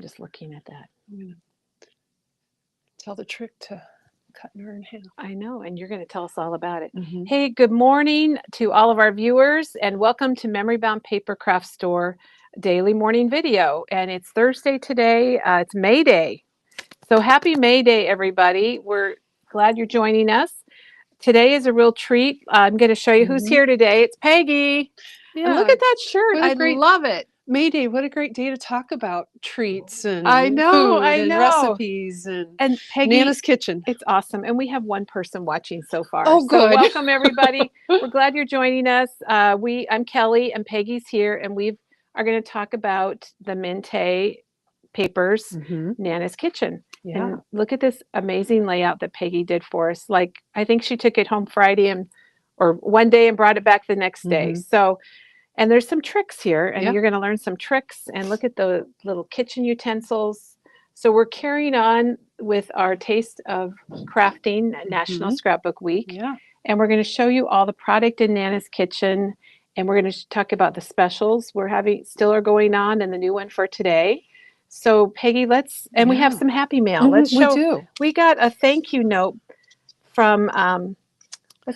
just looking at that. I'm going to tell the trick to cutting her in half. I know, and you're going to tell us all about it. Mm-hmm. Hey, good morning to all of our viewers, and welcome to Memory Bound Paper Craft Store daily morning video. And it's Thursday today. It's May Day. So happy May Day, everybody. We're glad you're joining us. Today is a real treat. I'm going to show you who's here today. It's Peggy. Yeah. And look at that shirt. I love it. May Day, what a great day to talk about treats and food and recipes and Peggy, Nana's Kitchen. It's awesome. And we have one person watching so far. Oh, good. So welcome, everybody. We're glad you're joining us. I'm Kelly and Peggy's here, and we are going to talk about the Mintay papers, Nana's Kitchen. Yeah. And look at this amazing layout that Peggy did for us. Like, I think she took it home Friday or one day and brought it back the next day. So, and there's some tricks here, and you're going to learn some tricks. And look at the little kitchen utensils. So we're carrying on with our Taste of Crafting National Scrapbook Week. Yeah. And we're going to show you all the product in Nana's Kitchen. And we're going to talk about the specials still are going on, and the new one for today. So Peggy, we have some happy mail. We do. We got a thank you note from,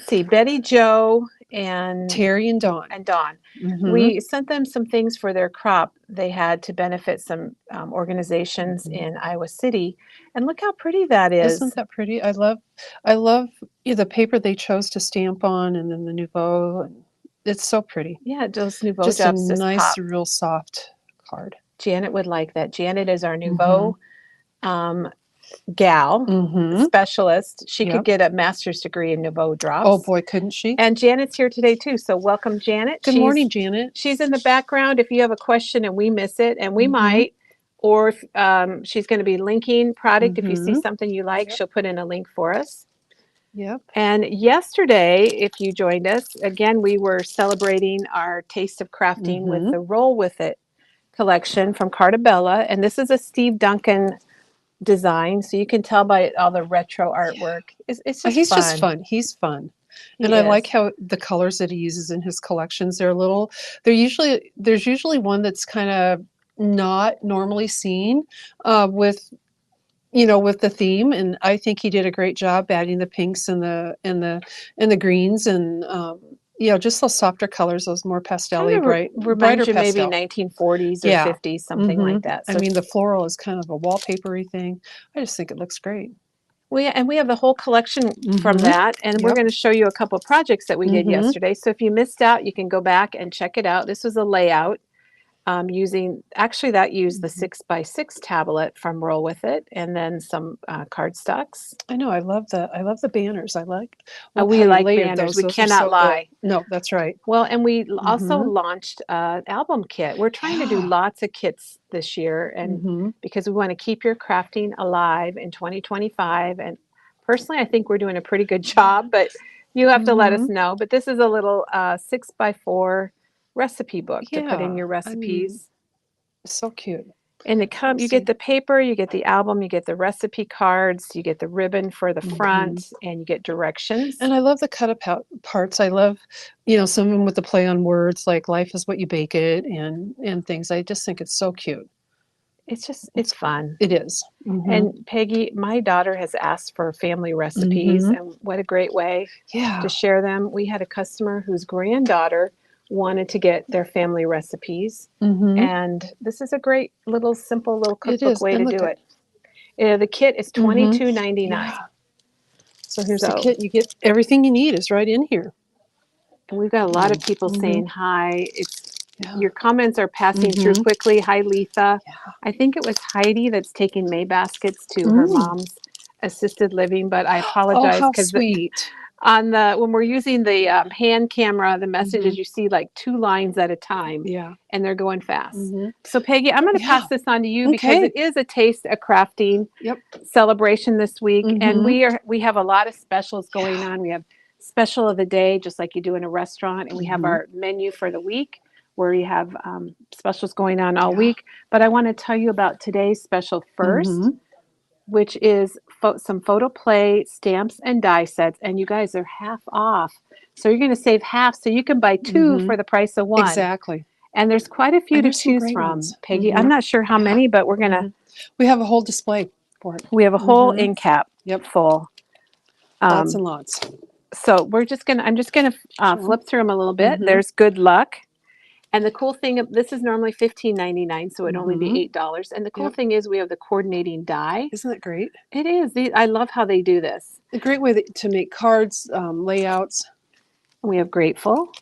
Betty Jo and Terry and Dawn. We sent them some things for their crop they had to benefit some organizations in Iowa City. And look how pretty that is. Isn't that pretty? I love the paper they chose to stamp on, and then the Nouveau. It's so pretty. Yeah, those Nouveau just jobs a nice, pop. real soft card. Janet would like that. Janet is our Nouveau gal specialist. She could get a master's degree in Nouveau drops. Oh boy, couldn't she? And Janet's here today too. So welcome, Janet. Good morning, Janet. She's in the background if you have a question and we miss it, and we might, or if, she's going to be linking product. If you see something you like, she'll put in a link for us. Yep. And yesterday, if you joined us, again, we were celebrating our Taste of Crafting with the Roll With It collection from Cartabella. And this is a Steve Duncan design, so you can tell by all the retro artwork. It's just He's fun. just fun. He's fun. And I like how the colors that he uses in his collections, there's usually one that's kind of not normally seen with the theme, and I think he did a great job adding the pinks and the greens and just those softer colors, those more pastel-y, brighter pastel. Maybe 1940s or 50s, something like that. So, I mean, the floral is kind of a wallpapery thing. I just think it looks great. We have the whole collection from that, and we're going to show you a couple of projects that we did yesterday. So if you missed out, you can go back and check it out. This was a layout using the 6x6 tablet from Roll With It, and then some cardstocks. I know. I love the banners. I like. We like banners. We cannot lie. No, that's right. Well, and we also launched an album kit. We're trying to do lots of kits this year, and because we want to keep your crafting alive in 2025. And personally, I think we're doing a pretty good job, but you have to let us know. But this is a little 6x4 recipe book to put in your recipes. So cute. And you get the paper, you get the album, you get the recipe cards, you get the ribbon for the front, and you get directions. And I love the cut up parts. I love, some of them with the play on words, like life is what you bake it, and things. I just think it's so cute. It's fun. It is. And Peggy, my daughter has asked for family recipes, and what a great way to share them. We had a customer whose granddaughter wanted to get their family recipes, and this is a great simple little cookbook way to do it. The kit is $22.99. Yeah. So here's the kit. You get everything you need is right in here. And we've got a lot of people saying hi. Your comments are passing through quickly. Hi, Letha. Yeah. I think it was Heidi that's taking May baskets to her mom's assisted living, but I apologize because sweet. When we're using the hand camera, the messages you see like 2 lines at a time, and they're going fast. So Peggy, I'm going to pass this on to you because it is a Taste of Crafting celebration this week, and we have a lot of specials going on. We have special of the day, just like you do in a restaurant, and we have our menu for the week where you have specials going on all week. But I want to tell you about today's special first, which is some photo play stamps and die sets, and you guys are half off. So you're going to save half, so you can buy 2 for the price of 1. Exactly. And there's quite a few And to there's some choose great from, ones. Peggy. I'm not sure how many, but we're gonna. We have a whole display for it. We have a whole end cap full. Lots and lots. So we're just gonna. I'm just gonna flip through them a little bit. There's Good Luck. And the cool thing, this is normally $15.99, so it'd only be $8. And the cool thing is we have the coordinating die. Isn't that great? It is. I love how they do this. A great way to make cards, layouts. We have Grateful.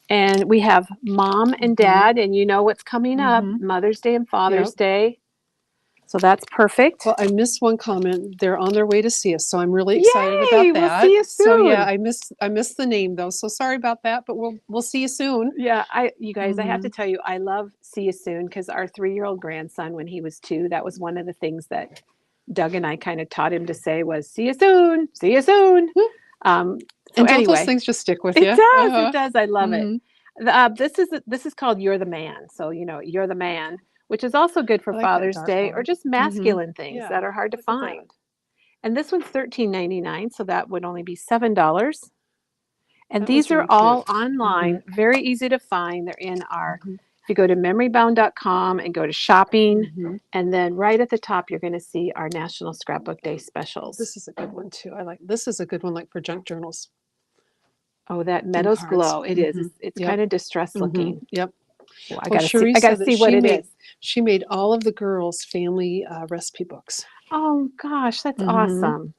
And we have Mom and Dad, and you know what's coming up, Mother's Day and Father's Day. So that's perfect. Well, I missed one comment. They're on their way to see us, so I'm really excited about that. We'll see you soon. So yeah, I missed the name though, so sorry about that, but we'll see you soon. Yeah, you guys, I have to tell you, I love See You Soon because our 3-year-old grandson, when he was 2, that was one of the things that Doug and I kind of taught him to say was "See you soon, see you soon." And don't those things just stick with you? It does. It does. I love it. This is called "You're the Man." So you're the man, which is also good for Father's Day or just masculine things that are hard to find. And this one's $13.99, so that would only be $7. And these are all online, very easy to find. They're in our. If you go to memorybound.com and go to shopping, and then right at the top, you're going to see our National Scrapbook Day specials. This is a good one too. This is a good one, like for junk journals. Oh, that Meadows Glow. It is. It's kind of distressed looking. Yep. Well, I gotta see what it is. She made all of the girls' family recipe books. Oh gosh, that's awesome.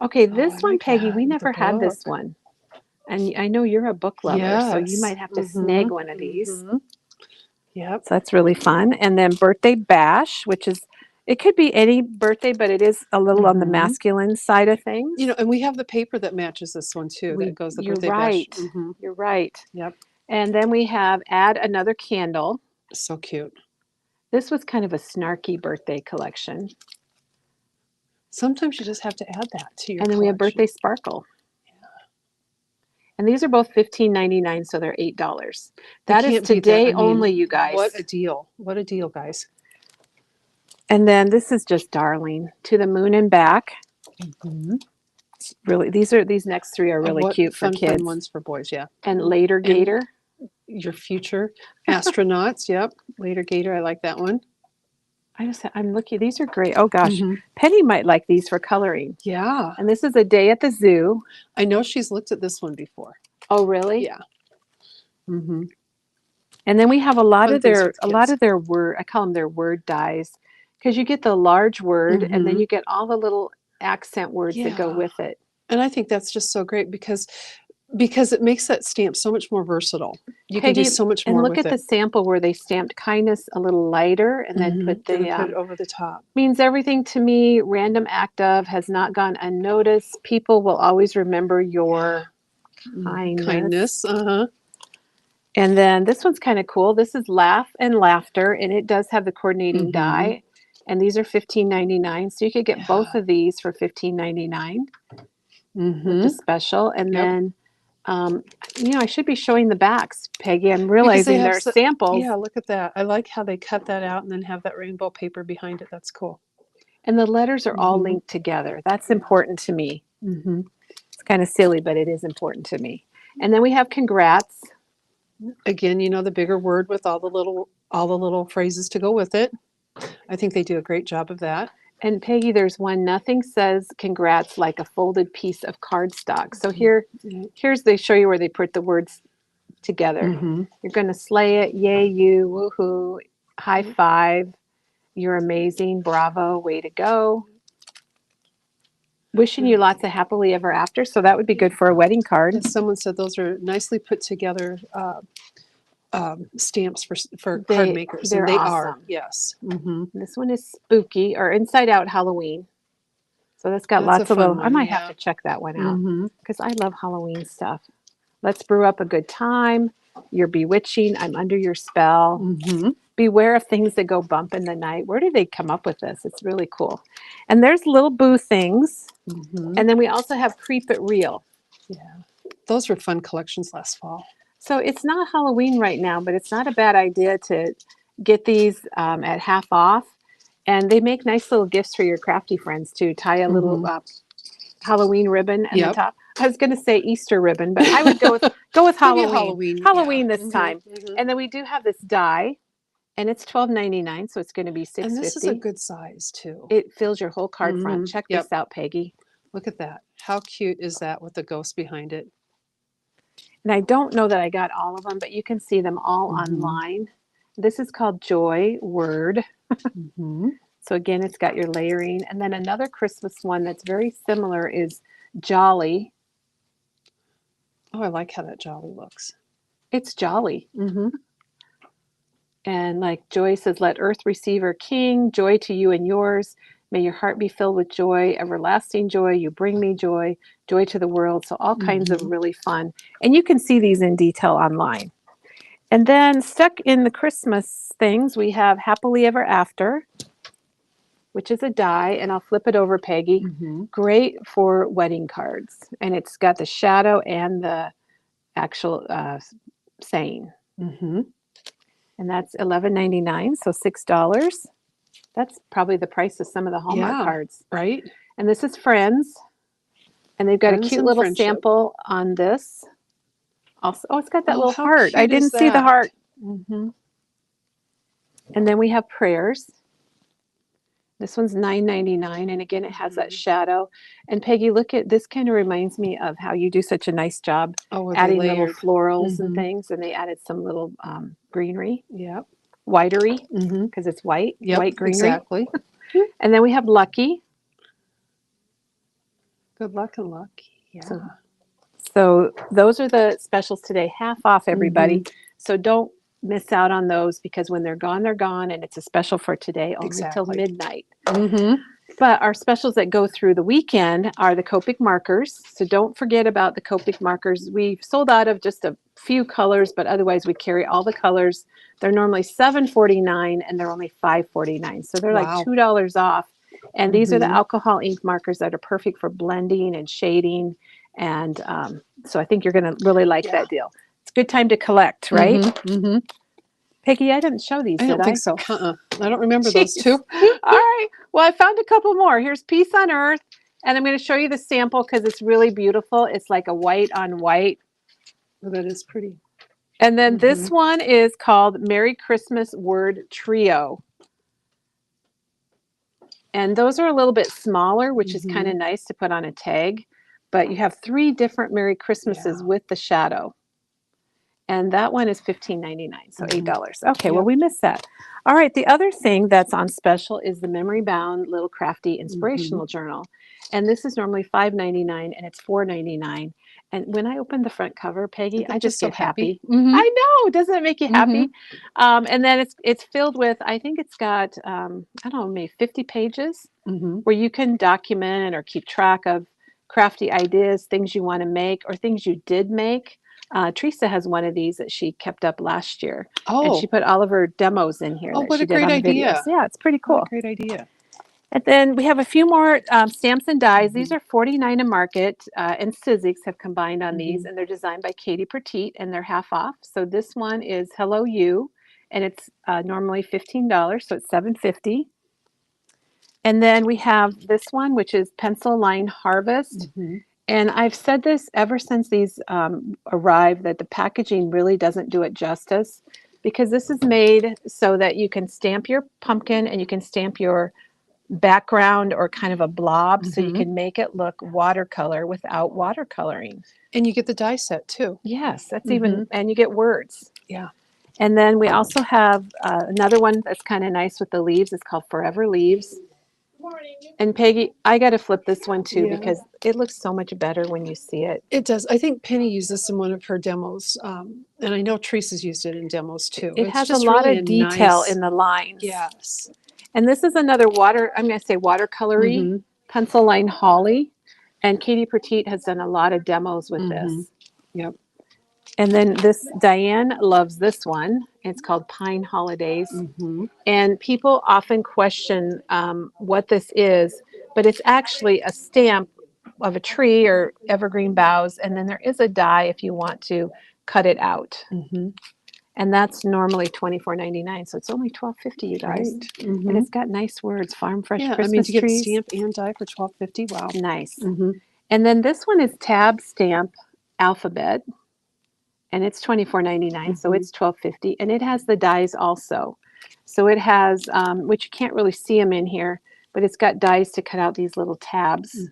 Okay, this one, Peggy, we never had this one. And I know you're a book lover, so you might have to snag one of these. Yep. So that's really fun. And then Birthday Bash, which is, it could be any birthday, but it is a little on the masculine side of things. And we have the paper that matches this one too. That goes the Birthday Bash. You're right. Yep. And then we have Add Another Candle. So cute. This was kind of a snarky birthday collection. Sometimes you just have to add that to your And then we have Birthday Sparkle. And these are both $15.99, so they're $8. That is today only, you guys. What a deal. What a deal, guys. And then this is just darling. To the Moon and Back. Really, these next 3 are really cute for kids. Fun ones for boys, yeah. And Later Gator. Your future astronauts, yep. Later Gator, I like that one. I'm looking. These are great. Oh gosh, Penny might like these for coloring. Yeah. And this is A Day at the Zoo. I know she's looked at this one before. Oh really? Yeah. And then we have a lot of their word. I call them their word dies, because you get the large word and then you get all the little accent words that go with it. And I think that's just so great because it makes that stamp so much more versatile. You can do so much more with it. And look at the sample where they stamped kindness a little lighter and then put put it over the top. Means everything to me. Random act of has not gone unnoticed. People will always remember your kindness. And then this one's kind of cool. This is Laugh and Laughter, and it does have the coordinating die. And these are $15.99, so you could get both of these for $15.99 with the special. And then I should be showing the backs, Peggy. I'm realizing they're samples. Yeah, look at that. I like how they cut that out and then have that rainbow paper behind it. That's cool. And the letters are all linked together. That's important to me. It's kind of silly, but it is important to me. And then we have Congrats. Again, the bigger word with all the little phrases to go with it. I think they do a great job of that. And Peggy, there's one, nothing says congrats like a folded piece of cardstock. So here's they show you where they put the words together. You're going to slay it. Yay, you, woohoo, high five. You're amazing. Bravo. Way to go. Wishing you lots of happily ever after. So that would be good for a wedding card. As someone said, those are nicely put together stamps for card makers. They're they awesome. Are. Yes. This one is spooky or inside out Halloween. So that's got lots of little. I might have to check that one out because I love Halloween stuff. Let's brew up a good time. You're bewitching. I'm under your spell. Beware of things that go bump in the night. Where did they come up with this? It's really cool. And there's little boo things. And then we also have Creep It Real. Yeah. Those were fun collections last fall. So it's not Halloween right now, but it's not a bad idea to get these at half off. And they make nice little gifts for your crafty friends too. Tie a little Halloween ribbon at the top. I was going to say Easter ribbon, but I would go with Halloween. Halloween this time. And then we do have this die, and it's $12.99, so it's going to be $6.50. And this is a good size too. It fills your whole card front. Check this out, Peggy. Look at that. How cute is that with the ghost behind it? And I don't know that I got all of them, but you can see them all online. This is called Joy Word. So again, it's got your layering. And then another Christmas one that's very similar is Jolly. Oh, I like how that Jolly looks. It's jolly. And like Joy says, let earth receive her king, joy to you and yours. May your heart be filled with joy, everlasting joy. You bring me joy, joy to the world. So all kinds of really fun. And you can see these in detail online. And then stuck in the Christmas things, we have Happily Ever After, which is a die. And I'll flip it over, Peggy. Great for wedding cards. And it's got the shadow and the actual saying. And that's $11.99, so $6. That's probably the price of some of the Hallmark cards. Right. And this is Friends. And they've got Friends a cute little sample on this. Also, oh, it's got that little heart. I didn't see the heart. And then we have Prayers. This one's $9.99, and again, it has that shadow. And Peggy, look at this. Kind of reminds me of how you do such a nice job adding little florals and things. And they added some little greenery. Whitery, because it's white. White greenery. Exactly. And then we have Lucky. Good luck and lucky. So those are the specials today. Half off, everybody. So don't miss out on those, because when they're gone, and it's a special for today only till midnight. But our specials that go through the weekend are the Copic markers. So don't forget about the Copic markers. We've sold out of just a few colors, but otherwise we carry all the colors. They're normally $7.49 and they're only $5.49. So they're like $2 off. And these are the alcohol ink markers that are perfect for blending and shading. And so I think you're going to really like that deal. It's a good time to collect, right? Peggy, I didn't show these, I don't think so. I don't remember those two. All right. Well, I found a couple more. Here's Peace on Earth. And I'm going to show you the sample because it's really beautiful. It's like a white on white. Oh, that is pretty. And then this one is called Merry Christmas Word Trio. And those are a little bit smaller, which is kind of nice to put on a tag. But you have 3 different Merry Christmases with the shadow. And that one is $15.99, so $8. Okay, well, we missed that. All right, the other thing that's on special is the Memory Bound Little Crafty Inspirational Journal. And this is normally $5.99, and it's $4.99. And when I opened the front cover, Peggy, I just get happy. I know. Doesn't it make you happy? And then it's filled with, I think it's got, I don't know, maybe 50 pages where you can document or keep track of crafty ideas, things you want to make, or things you did make. Teresa has one of these that she kept up last year. And she put all of her demos in here. Oh, what a great idea. Yeah, it's pretty cool. What a great idea. And then we have a few more stamps and dies. These are $49 a market, and Sizzix have combined on these, and they're designed by Katie Petite, and they're half off. So this one is Hello You, and it's normally $15, so it's $7.50. And then we have this one, which is Pencil Line Harvest. And I've said this ever since these arrived, that the packaging really doesn't do it justice, because this is made so that you can stamp your pumpkin and you can stamp your background or kind of a blob, so you can make it look watercolor without watercoloring. And you get the die set too. Yes, that's even, and you get words. And then we also have another one that's kind of nice with the leaves. It's called Forever Leaves. And Peggy, I got to flip this one too, because it looks so much better when you see it. It does. I think Penny used this in one of her demos. And I know Teresa's used it in demos too. It has a lot of detail in the lines. Yes. And this is another I'm going to say watercolory Pencil Line Holly. And Katie Petite has done a lot of demos with this. And then this, Diane loves this one. It's called Pine Holidays. And people often question what this is, but it's actually a stamp of a tree or evergreen boughs. And then there is a die if you want to cut it out. And that's normally $24.99. So it's only $12.50, you guys. And it's got nice words, farm fresh Christmas to get trees. stamp and die for $12.50. Wow. Nice. And then this one is tab stamp alphabet, and it's $24.99, so it's $12.50, and it has the dies also. So it has, which you can't really see them in here, but it's got dies to cut out these little tabs.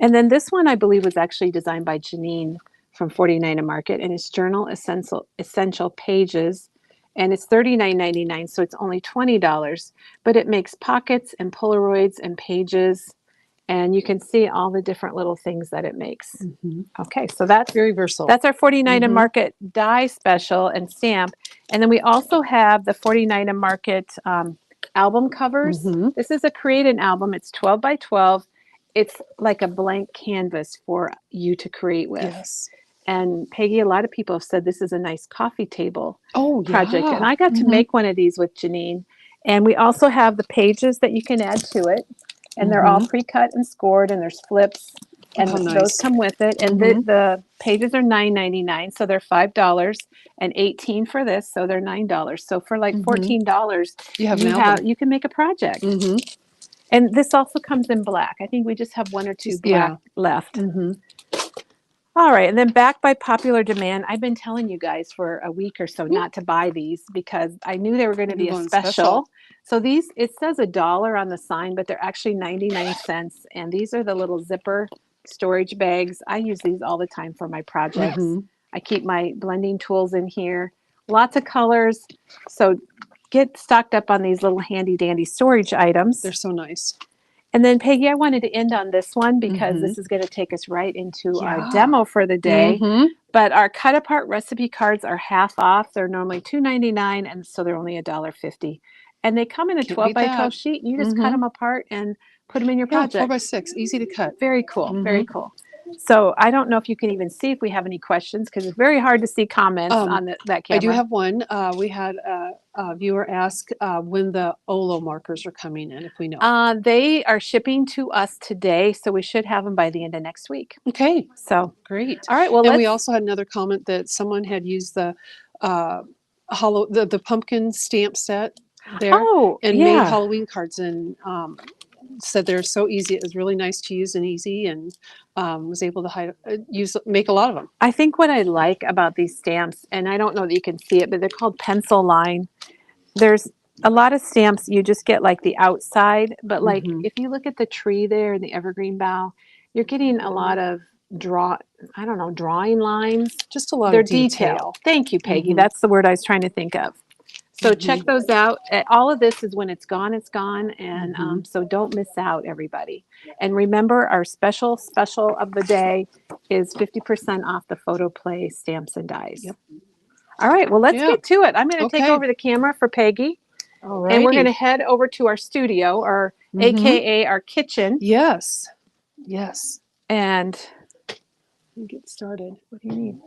And then this one, I believe, was actually designed by Janine from 49 Market, and it's Journal Essential Pages, and it's $39.99, so it's only $20, but it makes pockets and Polaroids and pages, and you can see all the different little things that it makes. Okay, so that's very versatile. That's our 49 Market die special and stamp. And then we also have the 49 Market album covers. This is a Create an Album. It's 12 by 12. It's like a blank canvas for you to create with. Yes. And Peggy, a lot of people have said this is a nice coffee table project. Yeah. And I got to make one of these with Janine. And we also have the pages that you can add to it. And they're all pre-cut and scored, and there's flips. And those come with it. And the pages are $9.99, so they're $5, and $18 for this, so they're $9. So for like $14, you can make a project. And this also comes in black. I think we just have one or two black left. All right, and then back by popular demand. I've been telling you guys for a week or so not to buy these because I knew they were going to be a special. So these, it says $1 on the sign, but they're actually 99 cents. And these are the little zipper storage bags. I use these all the time for my projects. I keep my blending tools in here. Lots of colors. So get stocked up on these little handy dandy storage items. They're so nice. And then Peggy, I wanted to end on this one because this is going to take us right into our demo for the day. But our cut apart recipe cards are half off. They're normally $2.99, and so they're only $1.50. And they come in a 12 by 12 sheet. You just cut them apart and put them in your project. 4 by 6, easy to cut. Very cool. Very cool. So I don't know if you can even see if we have any questions because it's very hard to see comments on that camera. I do have one. We had a viewer ask when the Olo markers are coming in, if we know. They are shipping to us today, so we should have them by the end of next week. Okay. So great. All right. Well, and we also had another comment that someone had used the the pumpkin stamp set there and made Halloween cards and said they're so easy. It was really nice to use and easy, and was able to make a lot of them. I think what I like about these stamps, and I don't know that you can see it, but they're called pencil line. There's a lot of stamps you just get like the outside, but like if you look at the tree there and the evergreen bough, you're getting a lot of drawing lines. Just a lot of detail. Thank you, Peggy. That's the word I was trying to think of. So check those out. All of this is when it's gone, and so don't miss out, everybody. And remember, our special of the day is 50% off the photo play stamps and dies. All right, well, let's get to it. I'm going to take over the camera for Peggy. All right. And we're going to head over to our studio, or AKA our kitchen. Yes. And get started. What do you need?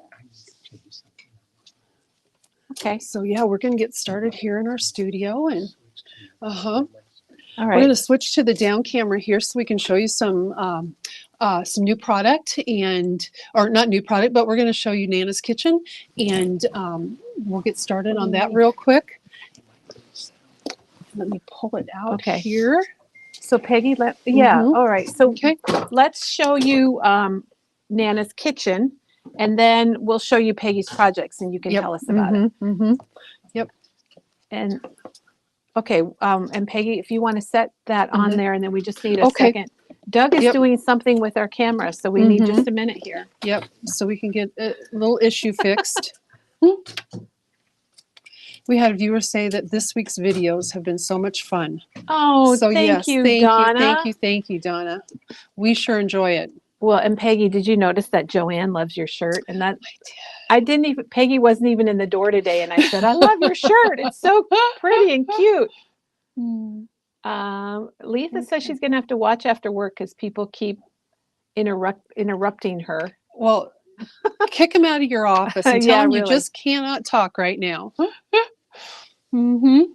Okay. So we're going to get started here in our studio, and All right. We're going to switch to the down camera here so we can show you some new product, or not new product, but we're going to show you Nana's Kitchen, and we'll get started on that real quick. Let me pull it out here. So Peggy, all right. So let's show you Nana's Kitchen. And then we'll show you Peggy's projects, and you can tell us about it. And and Peggy, if you want to set that on there, and then we just need a second. Doug is doing something with our camera, so we need just a minute here. So we can get a little issue fixed. We had a viewer say that this week's videos have been so much fun. Oh, so thank you, Donna. Thank you, Donna. We sure enjoy it. Well, and Peggy, did you notice that Joanne loves your shirt? And that I didn't even, Peggy wasn't even in the door today, and I said, I love your shirt. It's so pretty and cute. Letha says she's going to have to watch after work because people keep interrupting her. Well, kick them out of your office and tell them you just cannot talk right now. And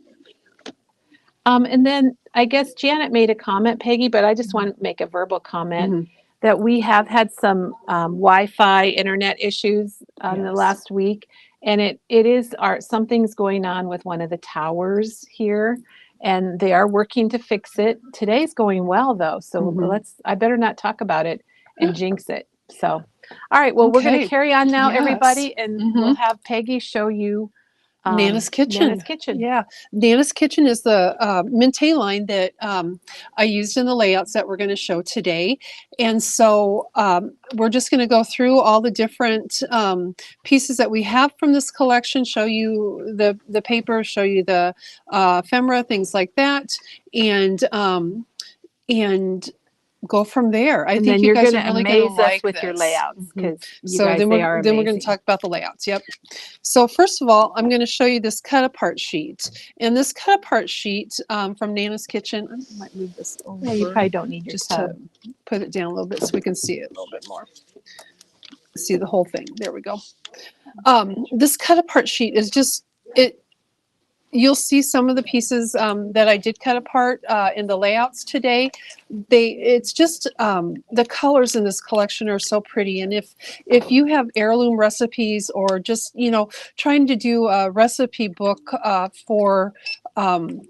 then I guess Janet made a comment, Peggy, but I just want to make a verbal comment. That we have had some Wi-Fi internet issues in the last week, and it is something's going on with one of the towers here, and they are working to fix it. Today's going well though, so I better not talk about it and jinx it. So, all right, well, we're going to carry on now, everybody, and we'll have Peggy show you Nana's Kitchen. Nana's Kitchen. Yeah. Nana's Kitchen is the Mintay line that I used in the layouts that we're going to show today. And so we're just going to go through all the different pieces that we have from this collection, show you the paper, show you the ephemera, things like that, and go from there. I think you guys are really going to like with your layouts, because then we're going to talk about the layouts. Yep. So first of all, I'm going to show you this cut apart sheet, and this cut apart sheet from Nana's Kitchen. I might move this over. Yeah, you probably don't need your just tub. to put it down a little bit so we can see it a little bit more. See the whole thing. There we go. This cut apart sheet is just it. You'll see some of the pieces that I did cut apart in the layouts today. It's just the colors in this collection are so pretty. And if you have heirloom recipes, or just trying to do a recipe book for family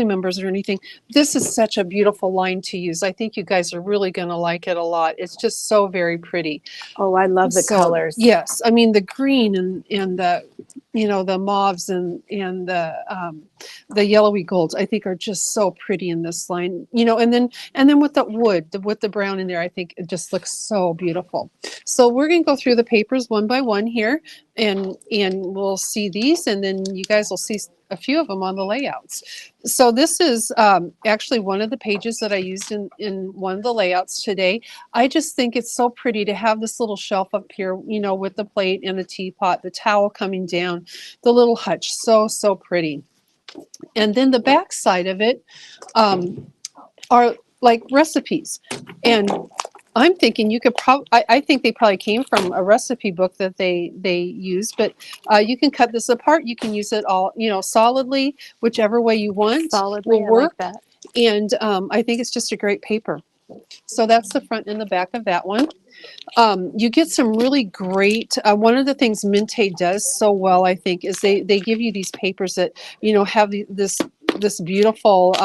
members or anything, this is such a beautiful line to use. I think you guys are really going to like it a lot. It's just so very pretty. Oh, I love the colors. Yes, I mean the green and the the mauves and the yellowy golds, I think, are just so pretty in this line. And then with the wood, with the brown in there, I think it just looks so beautiful. So we're going to go through the papers one by one here, and we'll see these, and then you guys will see a few of them on the layouts. So this is actually one of the pages that I used in one of the layouts today. I just think it's so pretty to have this little shelf up here, with the plate and the teapot, the towel coming down, the little hutch, so pretty. And then the back side of it are like recipes. And I'm thinking you could I think they probably came from a recipe book that they used, but you can cut this apart. You can use it all, solidly, whichever way you want. Solidly, will work. I like that. And I think it's just a great paper. So that's the front and the back of that one. You get some really great, one of the things Mintay does so well, I think, is they give you these papers that, have this beautiful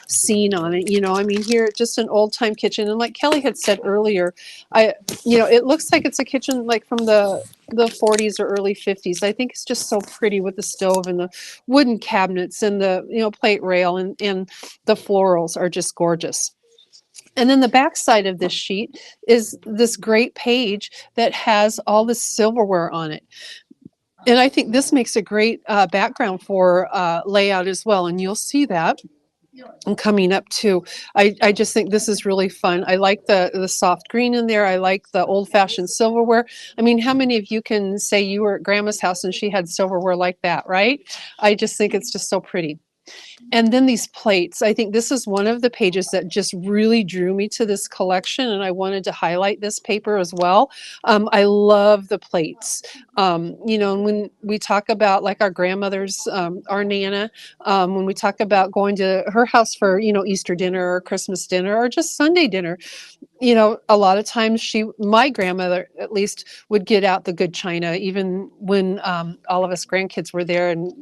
scene on it. I mean, here, just an old time kitchen. And like Kelly had said earlier, it looks like it's a kitchen like from the 40s or early 50s. I think it's just so pretty with the stove and the wooden cabinets and the, plate rail, and the florals are just gorgeous. And then the back side of this sheet is this great page that has all this silverware on it. And I think this makes a great background for layout as well. And you'll see that coming up too. I just think this is really fun. I like the soft green in there. I like the old-fashioned silverware. I mean, how many of you can say you were at Grandma's house and she had silverware like that, right? I just think it's just so pretty. And then these plates, I think this is one of the pages that just really drew me to this collection, and I wanted to highlight this paper as well. I love the plates. When we talk about like our grandmothers, our Nana, when we talk about going to her house for, Easter dinner or Christmas dinner or just Sunday dinner, a lot of times my grandmother at least, would get out the good china, even when all of us grandkids were there, and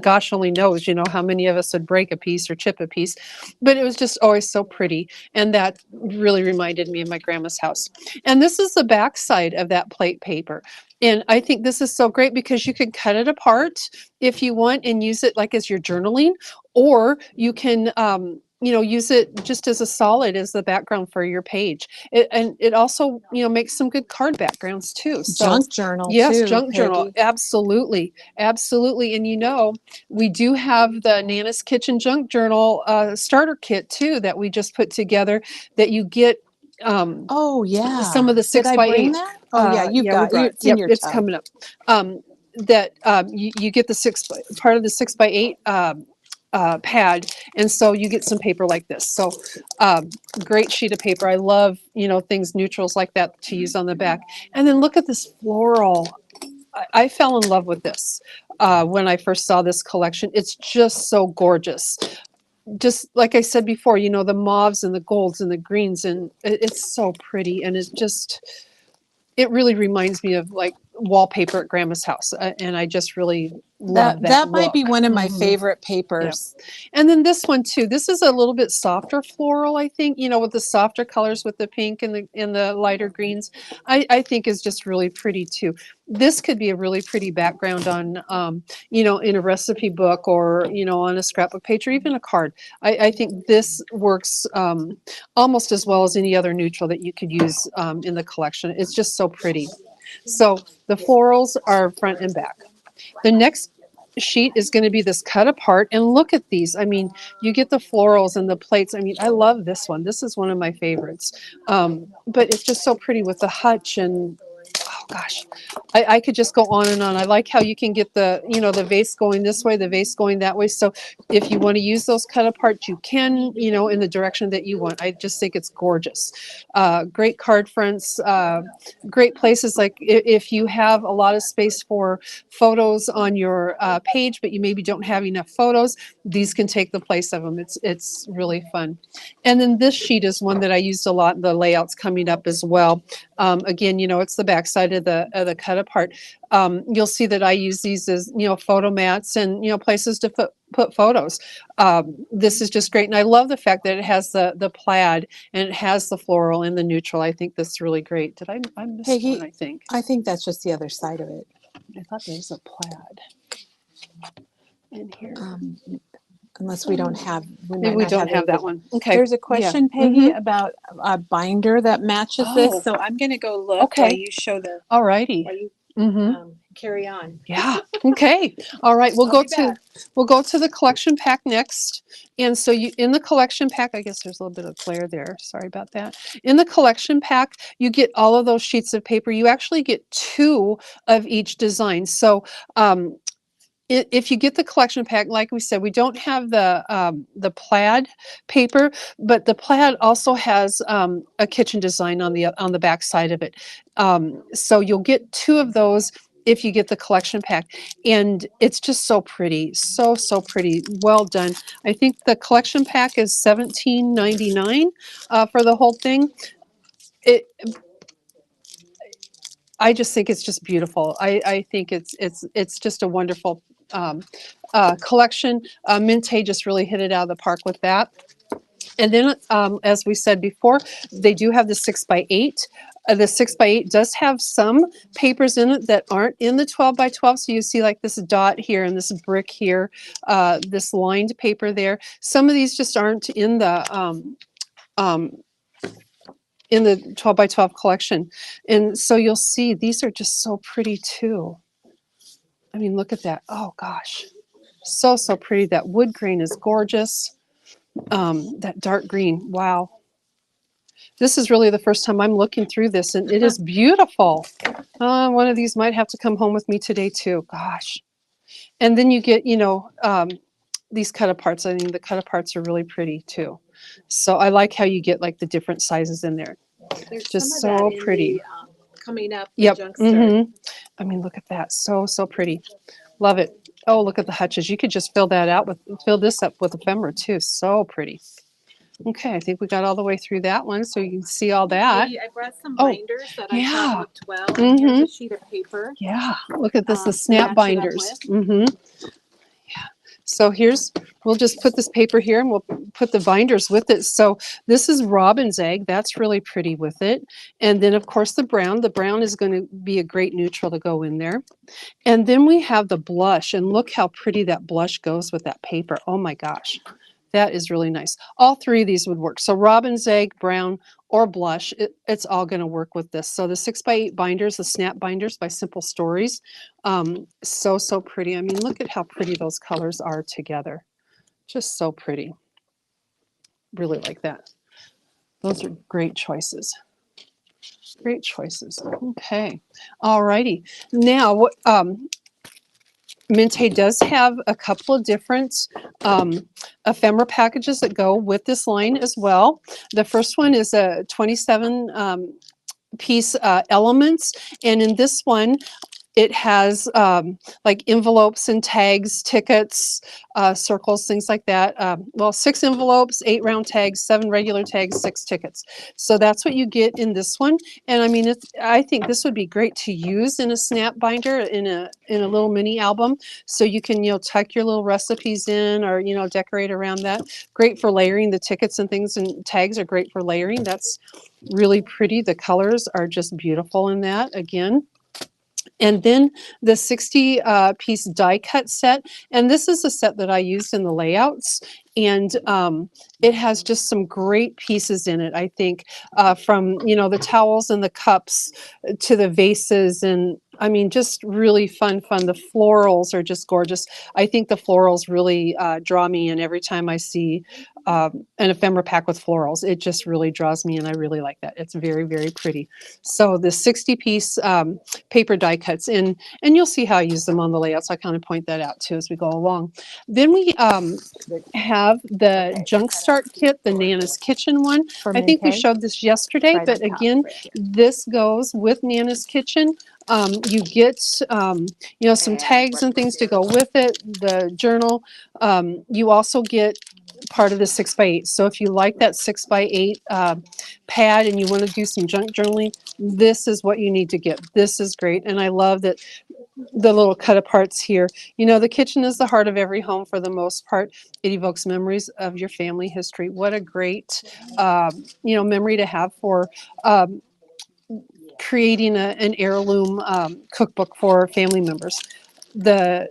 gosh only knows, how many of us would break a piece or chip a piece, but it was just always so pretty. And that really reminded me of my grandma's house. And this is the back side of that plate paper. And I think this is so great because you can cut it apart if you want and use it like as your journaling, or you can, use it just as a solid as the background for your page. It also, makes some good card backgrounds too. So, junk journal. Yes, too, junk Peggy. journal. Absolutely. Absolutely. And we do have the Nana's Kitchen Junk Journal starter kit too that we just put together that you get. Oh yeah. Some of the 6x8. Oh yeah, you've got it. It's in your it's tub. coming up. You get the part of the 6x8 pad, and so you get some paper like this. So great sheet of paper. I love things neutrals like that to use on the back. And then look at this floral. I fell in love with this when I first saw this collection. It's just so gorgeous. Just like I said before, the mauves and the golds and the greens, and it's so pretty. And it really reminds me of like wallpaper at Grandma's house, and I just really love that might be look. one of my favorite papers. Yep. And then this one too. This is a little bit softer floral, I think. You know, with the softer colors, with the pink and the lighter greens, I think is just really pretty too. This could be a really pretty background on, you know, in a recipe book, or you know, on a scrapbook page, or even a card. I think this works almost as well as any other neutral that you could use in the collection. It's just so pretty. So the florals are front and back. The next sheet is going to be this cut apart, and look at these. I mean, you get the florals and the plates. I mean, I love this one. This is one of my favorites. But it's just so pretty with the hutch, and oh gosh, I could just go on and on. I like how you can get the, you know, the vase going this way, the vase going that way. So if you want to use those cut apart, you can, you know, in the direction that you want. I just think it's gorgeous. Great card fronts, great places. Like if you have a lot of space for photos on your page, but you maybe don't have enough photos, these can take the place of them. It's really fun. And then this sheet is one that I used a lot. The layout's coming up as well. Again, you know, it's the back side of the cut apart. You'll see that I use these as, you know, photo mats and, you know, places to put photos. This is just great. And I love the fact that it has the plaid and it has the floral and the neutral. I think that's really great. Did I miss Peggy, one, I think? I think that's just the other side of it. I thought there was a plaid in here. Unless we don't have, Maybe we don't have that one. Okay. There's a question, Peggy, about a binder that matches this. So I'm going to go look while you show the. All righty. While you carry on. Yeah. Okay. All right. We'll go to the collection pack next. And so you, in the collection pack, I guess there's a little bit of glare there. Sorry about that. In the collection pack, you get all of those sheets of paper. You actually get 2 of each design. So if you get the collection pack, like we said, we don't have the plaid paper, but the plaid also has a kitchen design on the back side of it. So you'll get 2 of those if you get the collection pack, and it's just so pretty, so pretty. Well done. I think the collection pack is $17.99 for the whole thing. I just think it's just beautiful. I think it's just a wonderful collection. Mintay just really hit it out of the park with that. And then, as we said before, they do have the 6x8. The 6x8 does have some papers in it that aren't in the 12x12. So you see like this dot here and this brick here, this lined paper there. Some of these just aren't in the 12x12 collection. And so you'll see these are just so pretty too. I mean, look at that. Oh gosh, so pretty. That wood grain is gorgeous. That dark green, wow. This is really the first time I'm looking through this, and it is beautiful. One of these might have to come home with me today too, gosh. And then you get, you know, these cut aparts. I think the cut aparts are really pretty too. So I like how you get like the different sizes in there. There's just so pretty. Coming up, yep. I mean, look at that. So pretty. Love it. Oh, look at the hutches. You could just fill this up with ephemera too. So pretty. Okay, I think we got all the way through that one, so you can see all that. I brought some binders that I thought looked well. And here's a sheet of paper. Yeah, look at this, the snap binders. Yeah. So we'll just put this paper here and we'll put the binders with it. So this is robin's egg. That's really pretty with it. And then of course the brown. The brown is going to be a great neutral to go in there. And then we have the blush, and look how pretty that blush goes with that paper. Oh my gosh. That is really nice. All 3 of these would work. So robin's egg, brown, or blush, it's all going to work with this. So the 6x8 binders, the snap binders by Simple Stories, so pretty. I mean, look at how pretty those colors are together. Just so pretty. Really like that. Those are great choices. Great choices. Okay. All righty. Now, Mintay does have a couple of different ephemera packages that go with this line as well. The first one is a 27 piece elements, and in this one It has like envelopes and tags, tickets, circles, things like that. Well, 6 envelopes, 8 round tags, 7 regular tags, 6 tickets. So that's what you get in this one. And I mean, I think this would be great to use in a snap binder in a little mini album. So you can, tuck your little recipes in, or, decorate around that. Great for layering. The tickets and things and tags are great for layering. That's really pretty. The colors are just beautiful in that again. And then the 60 piece die cut set. And this is a set that I used in the layouts. And it has just some great pieces in it, I think, from, the towels and the cups to the vases. And I mean, just really fun. The florals are just gorgeous. I think the florals really draw me in every time I see an ephemera pack with florals. It just really draws me in. I really like that. It's very, very pretty. So the 60 piece paper die cuts, and you'll see how I use them on the layout. So I kind of point that out too as we go along. Then we have the Junk Start kit, the Nana's Kitchen one. I think we showed this yesterday, but again, this goes with Nana's Kitchen. You get, some tags and things to go with it, the journal. You also get part of the 6x8. So if you like that 6x8 pad and you want to do some junk journaling, this is what you need to get. This is great. And I love that the little cut aparts here. The kitchen is the heart of every home for the most part. It evokes memories of your family history. What a great, memory to have for creating an heirloom cookbook for family members. The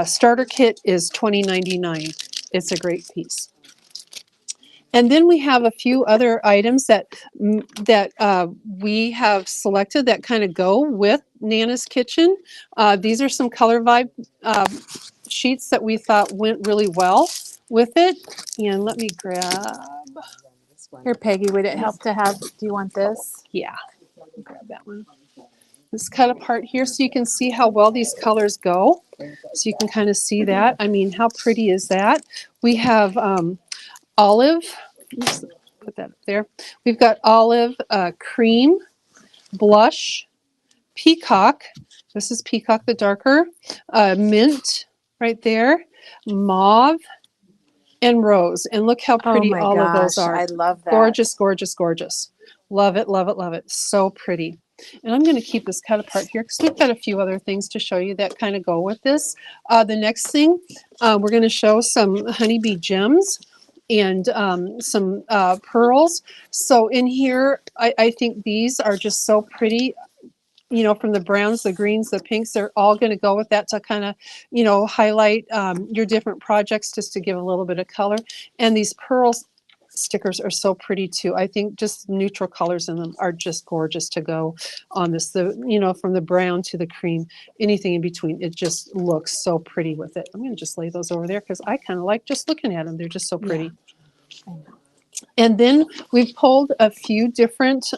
starter kit is $20.99. It's a great piece. And then we have a few other items that we have selected that kind of go with Nana's Kitchen. These are some color vibe sheets that we thought went really well with it. And let me grab. Here, Peggy, would it help to have, do you want this? Yeah, grab that one. This cut apart here so you can see how well these colors go. So you can kind of see that. I mean, how pretty is that? We have olive, oops, put that up there. We've got olive, cream, blush, peacock. This is peacock, the darker, mint right there, mauve, and rose. And look how pretty all of those are. I love that. Gorgeous, gorgeous, gorgeous. Love it, love it, love it. So pretty. And I'm going to keep this cut apart here because we've got a few other things to show you that kind of go with this. The next thing, we're going to show some honeybee gems and some pearls. So in here, I think these are just so pretty. From the browns, the greens, the pinks, they're all going to go with that to kind of, highlight your different projects just to give a little bit of color. And these pearls stickers are so pretty too. I think just neutral colors in them are just gorgeous to go on this. From the brown to the cream, anything in between, it just looks so pretty with it. I'm going to just lay those over there because I kind of like just looking at them. They're just so pretty. Yeah. And then we've pulled a few different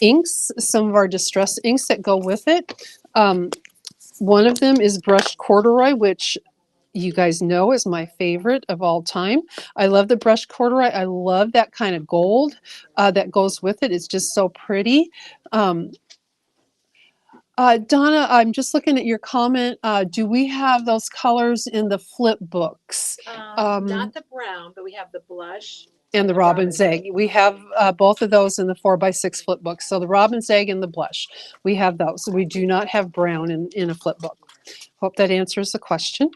inks, some of our distress inks that go with it. One of them is brushed corduroy, which you guys know is my favorite of all time. I love the brushed corduroy. I love that kind of gold that goes with it. It's just so pretty. Donna, I'm just looking at your comment. Do we have those colors in the flip books? Not the brown, but we have the blush. And the robin's egg. We have both of those in the 4x6 flip book. So the robin's egg and the blush, we have those. We do not have brown in a flip book. Hope that answers the question.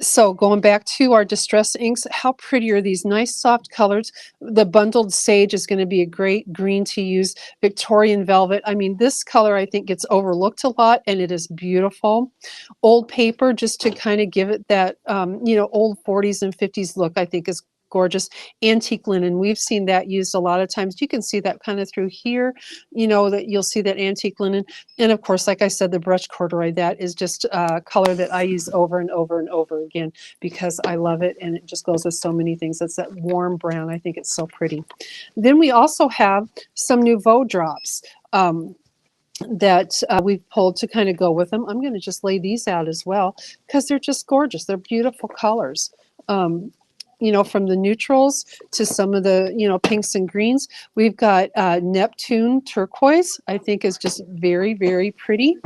So going back to our distress inks, how pretty are these nice soft colors? The bundled sage is going to be a great green to use. Victorian velvet. I mean, this color I think gets overlooked a lot and it is beautiful. Old paper, just to kind of give it that, old 40s and 50s look, I think is gorgeous. Antique linen, we've seen that used a lot of times. You can see that kind of through here, that you'll see that antique linen. And of course, like I said, the brushed corduroy, that is just a color that I use over and over and over again because I love it and it just goes with so many things. It's that warm brown. I think it's so pretty. Then we also have some Nouveau drops that we've pulled to kind of go with them. I'm going to just lay these out as well because they're just gorgeous. They're beautiful colors. you know, from the neutrals to some of the, you know, pinks and greens. We've got Neptune turquoise, I think is just very, very pretty.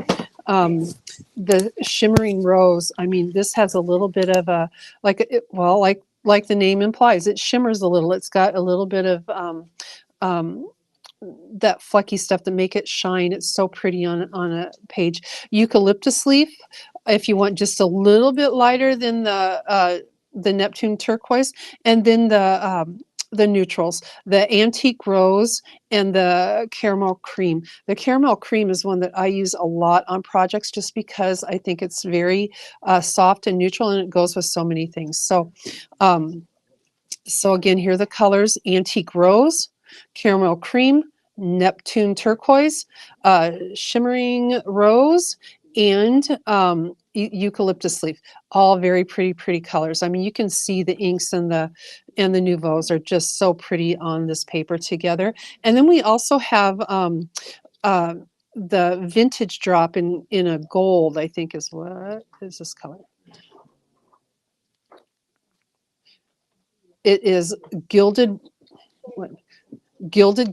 The shimmering rose, I mean, this has a little bit of a, like the name implies, it shimmers a little. It's got a little bit of that flecky stuff to make it shine. It's so pretty on a page. Eucalyptus leaf, if you want just a little bit lighter than the Neptune turquoise, and then the neutrals, the antique rose and the caramel cream. The caramel cream is one that I use a lot on projects just because I think it's very soft and neutral, and it goes with so many things. So, so again, here are the colors: antique rose, caramel cream, Neptune turquoise, shimmering rose, and eucalyptus leaf. All very pretty colors. I mean, you can see the inks and the nouveaux are just so pretty on this paper together. And then we also have the vintage drop in a gold, I think is what is this color? It is gilded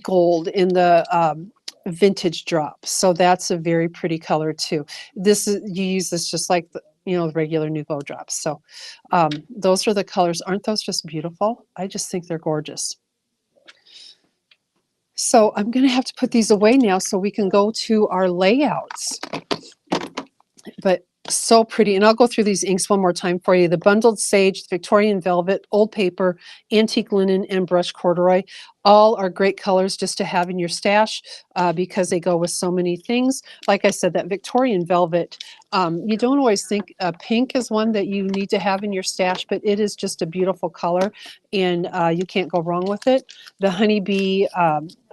gold in the vintage drop. So that's a very pretty color too. This is, you use this just like the, you know, regular Nouveau drops. So those are the colors. Aren't those just beautiful? I just think they're gorgeous. So I'm going to have to put these away now so we can go to our layouts. But so pretty. And I'll go through these inks one more time for you. The bundled sage, Victorian velvet, old paper, antique linen, and brush corduroy. All are great colors just to have in your stash because they go with so many things. Like I said, that Victorian velvet, you don't always think pink is one that you need to have in your stash, but it is just a beautiful color and you can't go wrong with it. The honeybee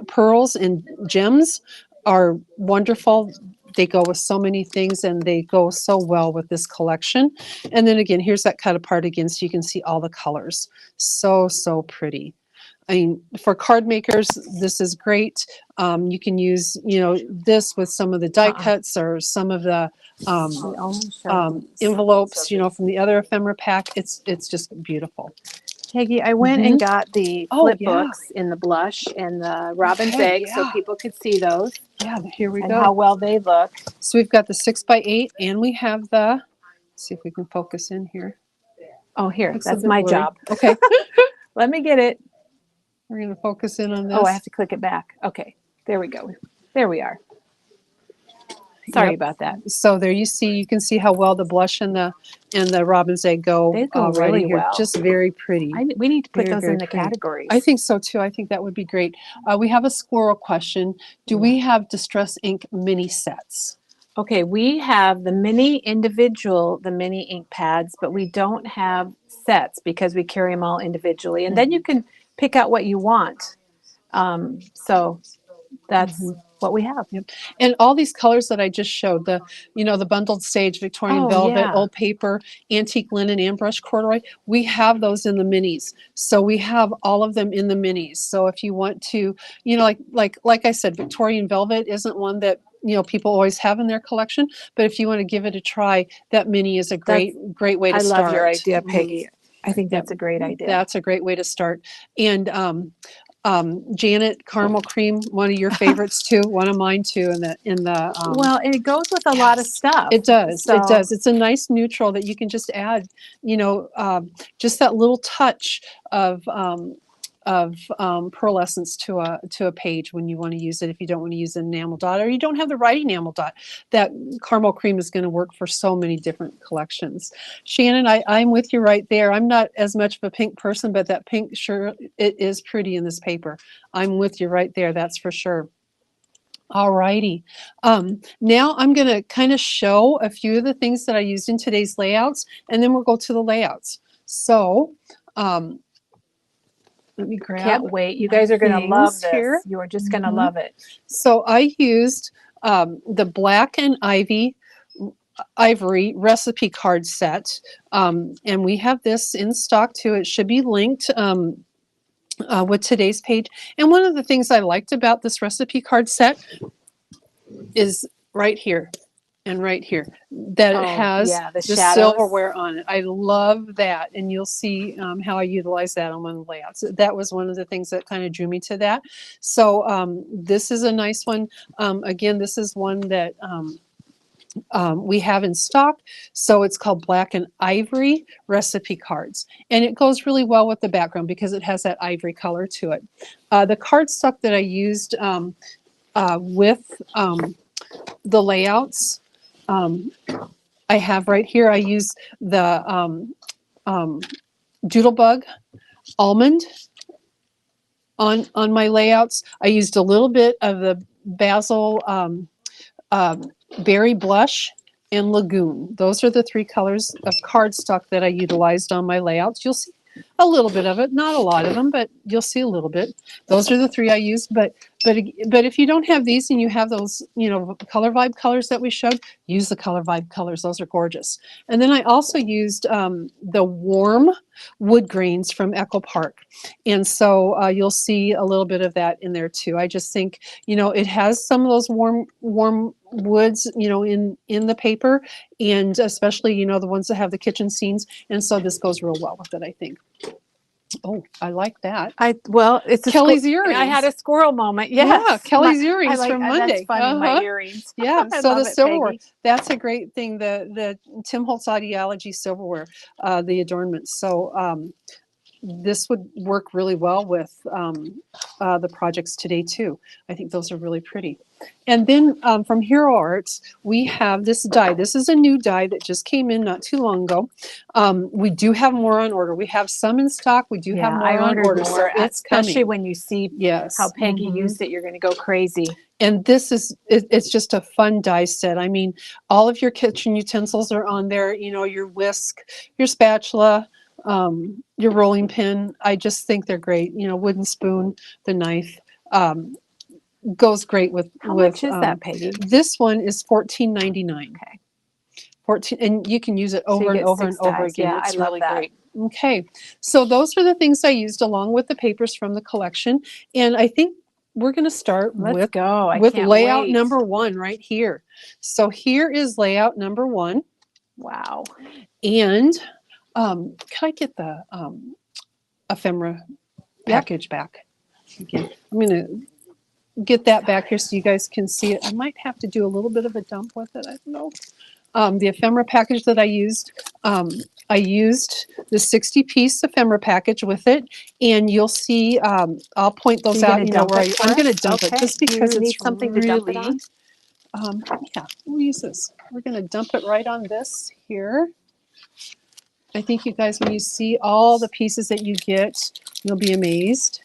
pearls and gems are wonderful. They go with so many things and they go so well with this collection. And then again, here's that cut apart again so you can see all the colors. So pretty. I mean, for card makers, this is great. You can use, you know, this with some of the die cuts or some of the envelopes, you know, from the other ephemera pack. It's just beautiful. Peggy, I went and got the flip books in the blush and the robin's egg so people could see those. Yeah, here we go. And how well they look. So we've got the 6x8 and we have the, let's see if we can focus in here. Oh, here, that's my job. Okay. Let me get it. We're going to focus in on this. Oh, I have to click it back. Okay, there we go. There we are. Sorry about that. So there you can see how well the blush and the robin's egg go. They go really well. Just very pretty. We need to put those in the categories. I think so too. I think that would be great. We have a squirrel question. Do we have Distress Ink mini sets? Okay, we have the mini ink pads, but we don't have sets because we carry them all individually. And then you can pick out what you want. So that's what we have. Yep. And all these colors that I just showed, the, you know, the bundled sage, Victorian velvet, old paper, antique linen, and brush corduroy, we have those in the minis. So we have all of them in the minis. So if you want to, you know, like I said, Victorian velvet isn't one that, you know, people always have in their collection, but if you want to give it a try, that mini is a great way to start. I love your idea, Peggy. I think that's a great idea. That's a great way to start. And Janet, caramel cream, one of your favorites too, one of mine too. Well, and it goes with a lot of stuff. It does. So. It does. It's a nice neutral that you can just add, you know, just that little touch of pearlescence to a page when you want to use it. If you don't want to use an enamel dot or you don't have the right enamel dot, that caramel cream is going to work for so many different collections. Shannon, I'm with you right there. I'm not as much of a pink person, but that pink, sure, it is pretty in this paper. I'm with you right there. That's for sure. All righty. Now I'm going to kind of show a few of the things that I used in today's layouts, and then we'll go to the layouts. So, let me grab. Can't wait. You guys are going to love this. Here. You are just going to love it. So I used the Black and Ivory recipe card set. And we have this in stock too. It should be linked with today's page. And one of the things I liked about this recipe card set is right here. and right here that it has the the shadows. silverware on it. I love that, and you'll see how I utilize that on one of the layouts. That was one of the things that kind of drew me to that. So this is a nice one. Again, this is one that we have in stock. So it's called Black and Ivory Recipe Cards. And it goes really well with the background because it has that ivory color to it. The cardstock that I used with the layouts, I have right here, I use the Doodlebug Almond on my layouts. I used a little bit of the Basil Berry Blush and Lagoon. Those are the three colors of cardstock that I utilized on my layouts. You'll see a little bit of it, not a lot of them, but you'll see a little bit. Those are the three I used. But if you don't have these and you have those, color vibe colors that we showed, use the color vibe colors. Those are gorgeous. And then I also used the warm wood grains from Echo Park. And so you'll see a little bit of that in there too. I just think, it has some of those warm woods, in the paper, and especially, the ones that have the kitchen scenes. And so this goes real well with it, I think. Oh, I like that. It's Kelly's earrings. I had a squirrel moment. Yes. Yeah, Kelly's earrings from Monday. That's funny, my earrings. Yeah, so the silverware. Peggy. That's a great thing. The Tim Holtz Ideology silverware, the adornments. So this would work really well with the projects today too. I think those are really pretty. And then from Hero Arts, we have this die. This is a new die that just came in not too long ago. We do have more on order. We have some in stock. We do have more on order. More, so it's especially coming. when you see yes. how Peggy used it, you're going to go crazy. And this is, it's just a fun die set. I mean, all of your kitchen utensils are on there, your whisk, your spatula, your rolling pin. I just think they're great. Wooden spoon, the knife, goes great with. How much is that, Peggy? This one is $14.99. Okay. 14, and you can use it over and over and over again. Yeah, it's I love really that. great. Okay, so those are the things I used along with the papers from the collection, and I think we're going to start with layout number 1 right here. So here is layout number 1. Wow. And can I get the ephemera package back? Again, I'm going to get that back here so you guys can see it. I might have to do a little bit of a dump with it. I don't know. The ephemera package that I used the 60-piece ephemera package with it, and you'll see. I'll point those out. Where I'm going to dump it just because it's something really. To dump it on? Yeah, we'll use this. We're going to dump it right on this here. I think you guys, when you see all the pieces that you get, you'll be amazed,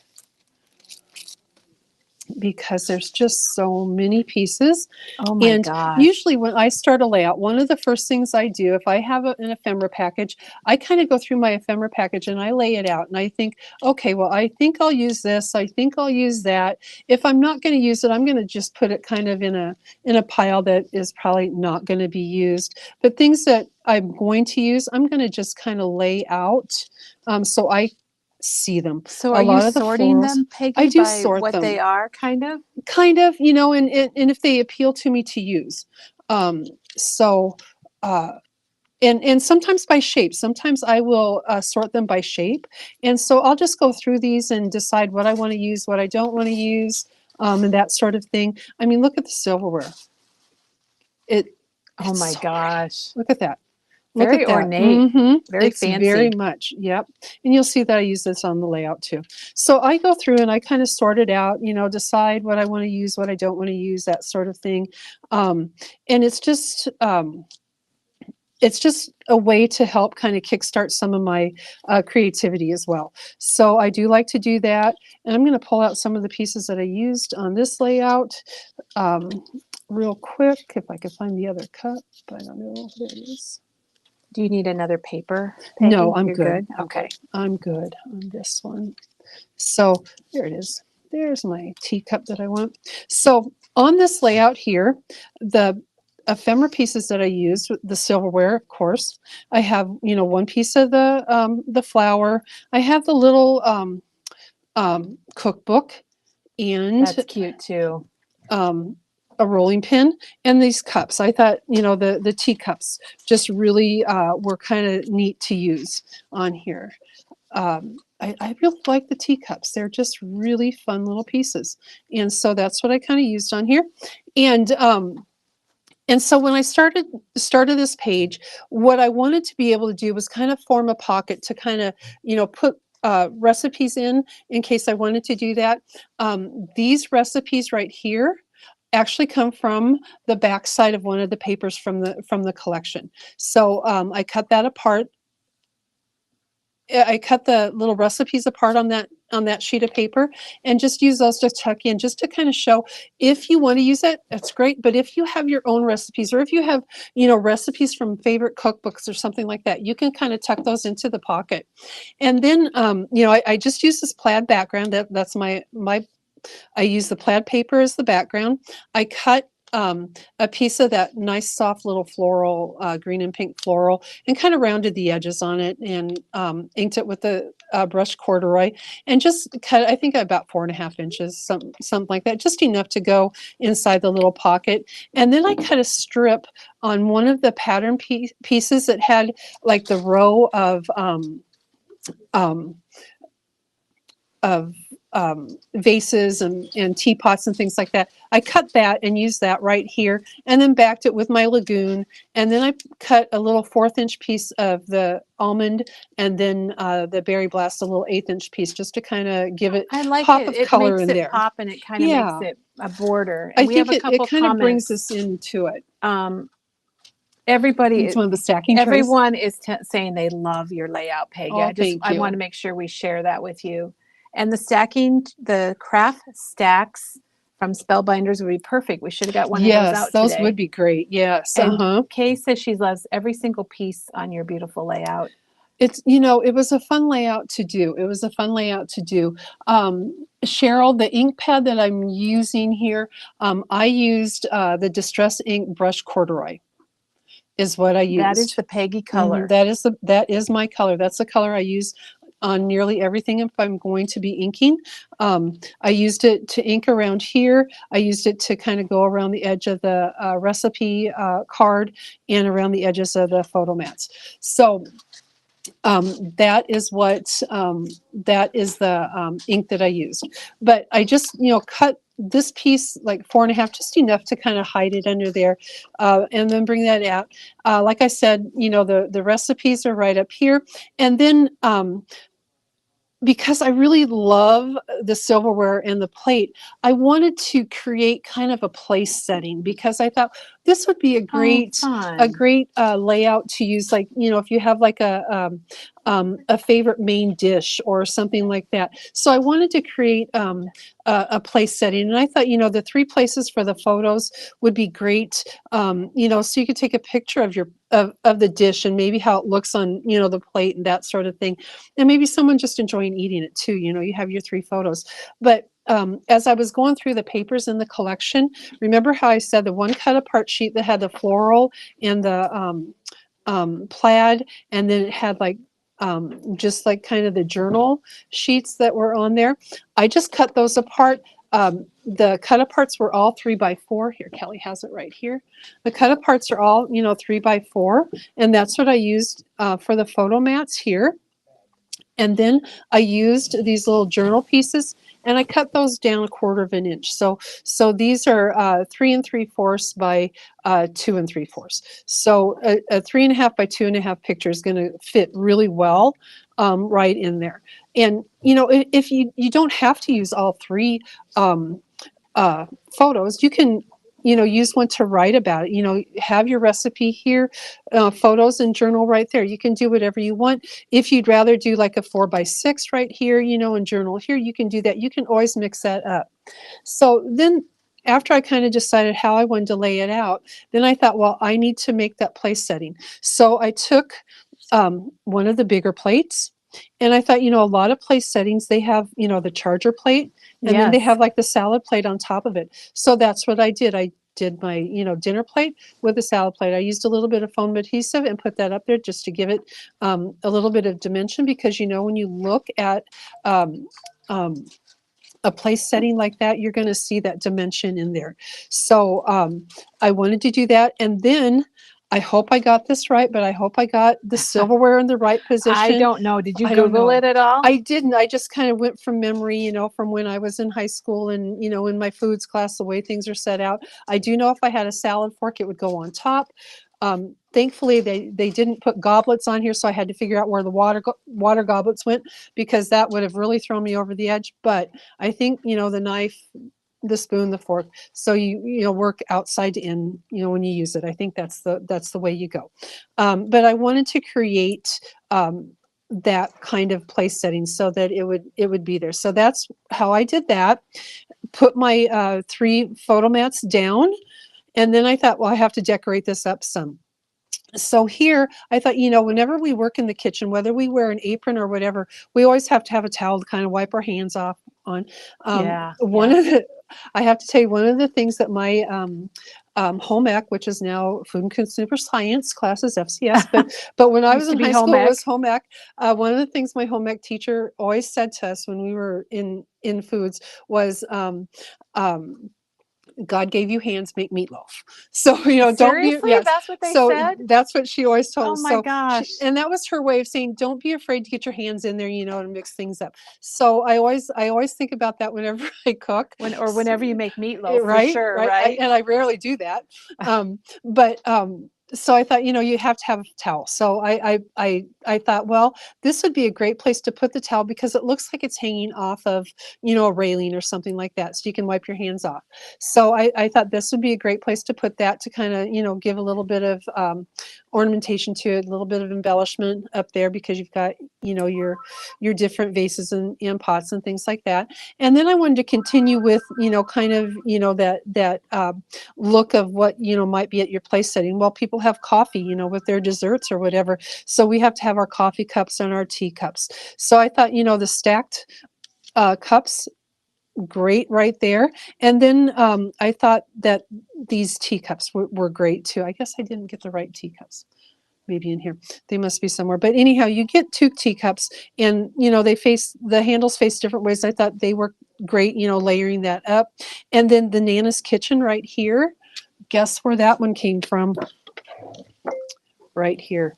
because there's just so many pieces. Oh my gosh. Usually when I start a layout, one of the first things I do, if I have an ephemera package, I kind of go through my ephemera package and I lay it out and I think, okay, well, I think I'll use this. I think I'll use that. If I'm not going to use it, I'm going to just put it kind of in a pile that is probably not going to be used. But things that I'm going to use, I'm going to just kind of lay out so I see them. So are you sorting them, Peggy? I do by sort what them. They are, kind of, and if they appeal to me to use. And sometimes by shape. Sometimes I will sort them by shape, and so I'll just go through these and decide what I want to use, what I don't want to use, and that sort of thing. I mean, look at the silverware. Oh my gosh! Look at that. Very ornate, very fancy. Very much, yep. And you'll see that I use this on the layout too. So I go through and I kind of sort it out, decide what I want to use, what I don't want to use, that sort of thing. And it's just a way to help kind of kickstart some of my creativity as well. So I do like to do that. And I'm going to pull out some of the pieces that I used on this layout real quick, if I can find the other cup. I don't know. There it is. Do you need another paper, Peggy? No, I'm good. Okay. I'm good on this one. So there it is. There's my teacup that I want. So on this layout here, the ephemera pieces that I used, the silverware, of course, I have, one piece of the flour. I have the little cookbook, and that's cute too. a rolling pin, and these cups. I thought, the teacups just really were kind of neat to use on here. I really like the teacups. They're just really fun little pieces. And so that's what I kind of used on here. And so when I started this page, what I wanted to be able to do was kind of form a pocket to kind of, put recipes in case I wanted to do that. These recipes right here actually come from the back side of one of the papers from the collection. So I cut that apart. I cut the little recipes apart on that sheet of paper and just use those to tuck in, just to kind of show, if you want to use it, that's great. But if you have your own recipes, or if you have, recipes from favorite cookbooks or something like that, you can kind of tuck those into the pocket. And then, I just use this plaid background. That's my I use the plaid paper as the background. I cut a piece of that nice soft little floral, green and pink floral, and kind of rounded the edges on it, and inked it with the brushed corduroy, and just cut, I think about 4.5 inches, something like that, just enough to go inside the little pocket. And then I cut a strip on one of the pattern pieces that had like the row of vases and teapots and things like that. I cut that and used that right here, and then backed it with my lagoon. And then I cut a little 1/4 inch piece of the almond, and then the berry blast, a little 1/8 inch piece, just to kind of give it pop of color in there. It makes it pop, and it kind of makes it a border. And we have a couple kind of brings us into it. Everybody, it's one of the stacking trays. Everyone is saying they love your layout, Peggy. I want to make sure we share that with you. And the craft stacks from Spellbinders would be perfect. We should have got one of those out today. Yes, those would be great. Yes. And Kay says she loves every single piece on your beautiful layout. It's, it was a fun layout to do. Cheryl, the ink pad that I'm using here, I used the Distress Ink Brush Corduroy is what I used. That is the Peggy color. That is my color. That's the color I use on nearly everything if I'm going to be inking. I used it to ink around here. I used it to kind of go around the edge of the recipe card and around the edges of the photo mats. So that is the ink that I used. But I just, cut this piece like 4.5, just enough to kind of hide it under there, and then bring that out. Like I said, the recipes are right up here. And then because I really love the silverware and the plate, I wanted to create kind of a place setting, because I thought this would be a great layout to use. Like, if you have like a favorite main dish or something like that. So I wanted to create a place setting, and I thought, the 3 places for the photos would be great. So you could take a picture of of the dish and maybe how it looks on, the plate and that sort of thing. And maybe someone just enjoying eating it too. You have your 3 photos. But as I was going through the papers in the collection, remember how I said the one cut apart sheet that had the floral and the plaid, and then it had like just like kind of the journal sheets that were on there. I just cut those apart. The cut aparts were all 3x4. Here, Kelly has it right here. The cut aparts are all, 3x4, and that's what I used for the photo mats here. And then I used these little journal pieces, and I cut those down 1/4 inch. So these are 3 3/4 by 2 3/4. So a 3.5 by 2.5 picture is going to fit really well right in there. And if you don't have to use all 3 photos, you can use one to write about it. Have your recipe here, photos and journal right there. You can do whatever you want. If you'd rather do like a 4x6 right here, and journal here, you can do that. You can always mix that up. So then after I kind of decided how I wanted to lay it out, then I thought, well, I need to make that place setting. So I took one of the bigger plates, and I thought, a lot of place settings, they have, the charger plate, and then they have like the salad plate on top of it. So that's what I did. I did my, dinner plate with a salad plate. I used a little bit of foam adhesive and put that up there just to give it a little bit of dimension, because, when you look at a place setting like that, you're going to see that dimension in there. So I wanted to do that. And then I hope I got this right, but I hope I got the silverware in the right position. I don't know. Did you Google it at all? I didn't. I just kind of went from memory, from when I was in high school and, in my foods class, the way things are set out. I do know if I had a salad fork, it would go on top. Thankfully, they didn't put goblets on here, so I had to figure out where the water goblets went, because that would have really thrown me over the edge. But I think, the knife, the spoon, the fork, so you work outside in, when you use it. I think that's the way you go. But I wanted to create that kind of place setting so that it would be there. So that's how I did that. Put my 3 photo mats down, and then I thought, well, I have to decorate this up some. So here I thought, whenever we work in the kitchen, whether we wear an apron or whatever, we always have to have a towel to kind of wipe our hands off on. I have to tell you, one of the things that my home ec, which is now Food and Consumer Science classes, FCS, but when I was in high school, it was home ec. One of the things my home ec teacher always said to us when we were in foods was, God gave you hands, make meatloaf. So, don't be, yes. That's what they said? That's what she always told us. Oh my gosh. And that was her way of saying, don't be afraid to get your hands in there, and mix things up. So I always think about that whenever I cook. Whenever you make meatloaf, right? For sure, right? And I rarely do that. So I thought, you have to have a towel. So I thought, well, this would be a great place to put the towel, because it looks like it's hanging off of, a railing or something like that, so you can wipe your hands off. So I thought this would be a great place to put that, to kind of, give a little bit of ornamentation to it, a little bit of embellishment up there, because you've got, your different vases and pots and things like that. And then I wanted to continue with, kind of, that look of what, might be at your place setting. Well, people have coffee, with their desserts or whatever. So we have to have our coffee cups and our tea cups. So I thought, the stacked cups, great right there. And then I thought that these teacups were great too. I guess I didn't get the right teacups. Maybe in here, they must be somewhere. But anyhow, you get 2 teacups, and the handles face different ways. I thought they were great, layering that up. And then the Nana's Kitchen right here. Guess where that one came from? Right here.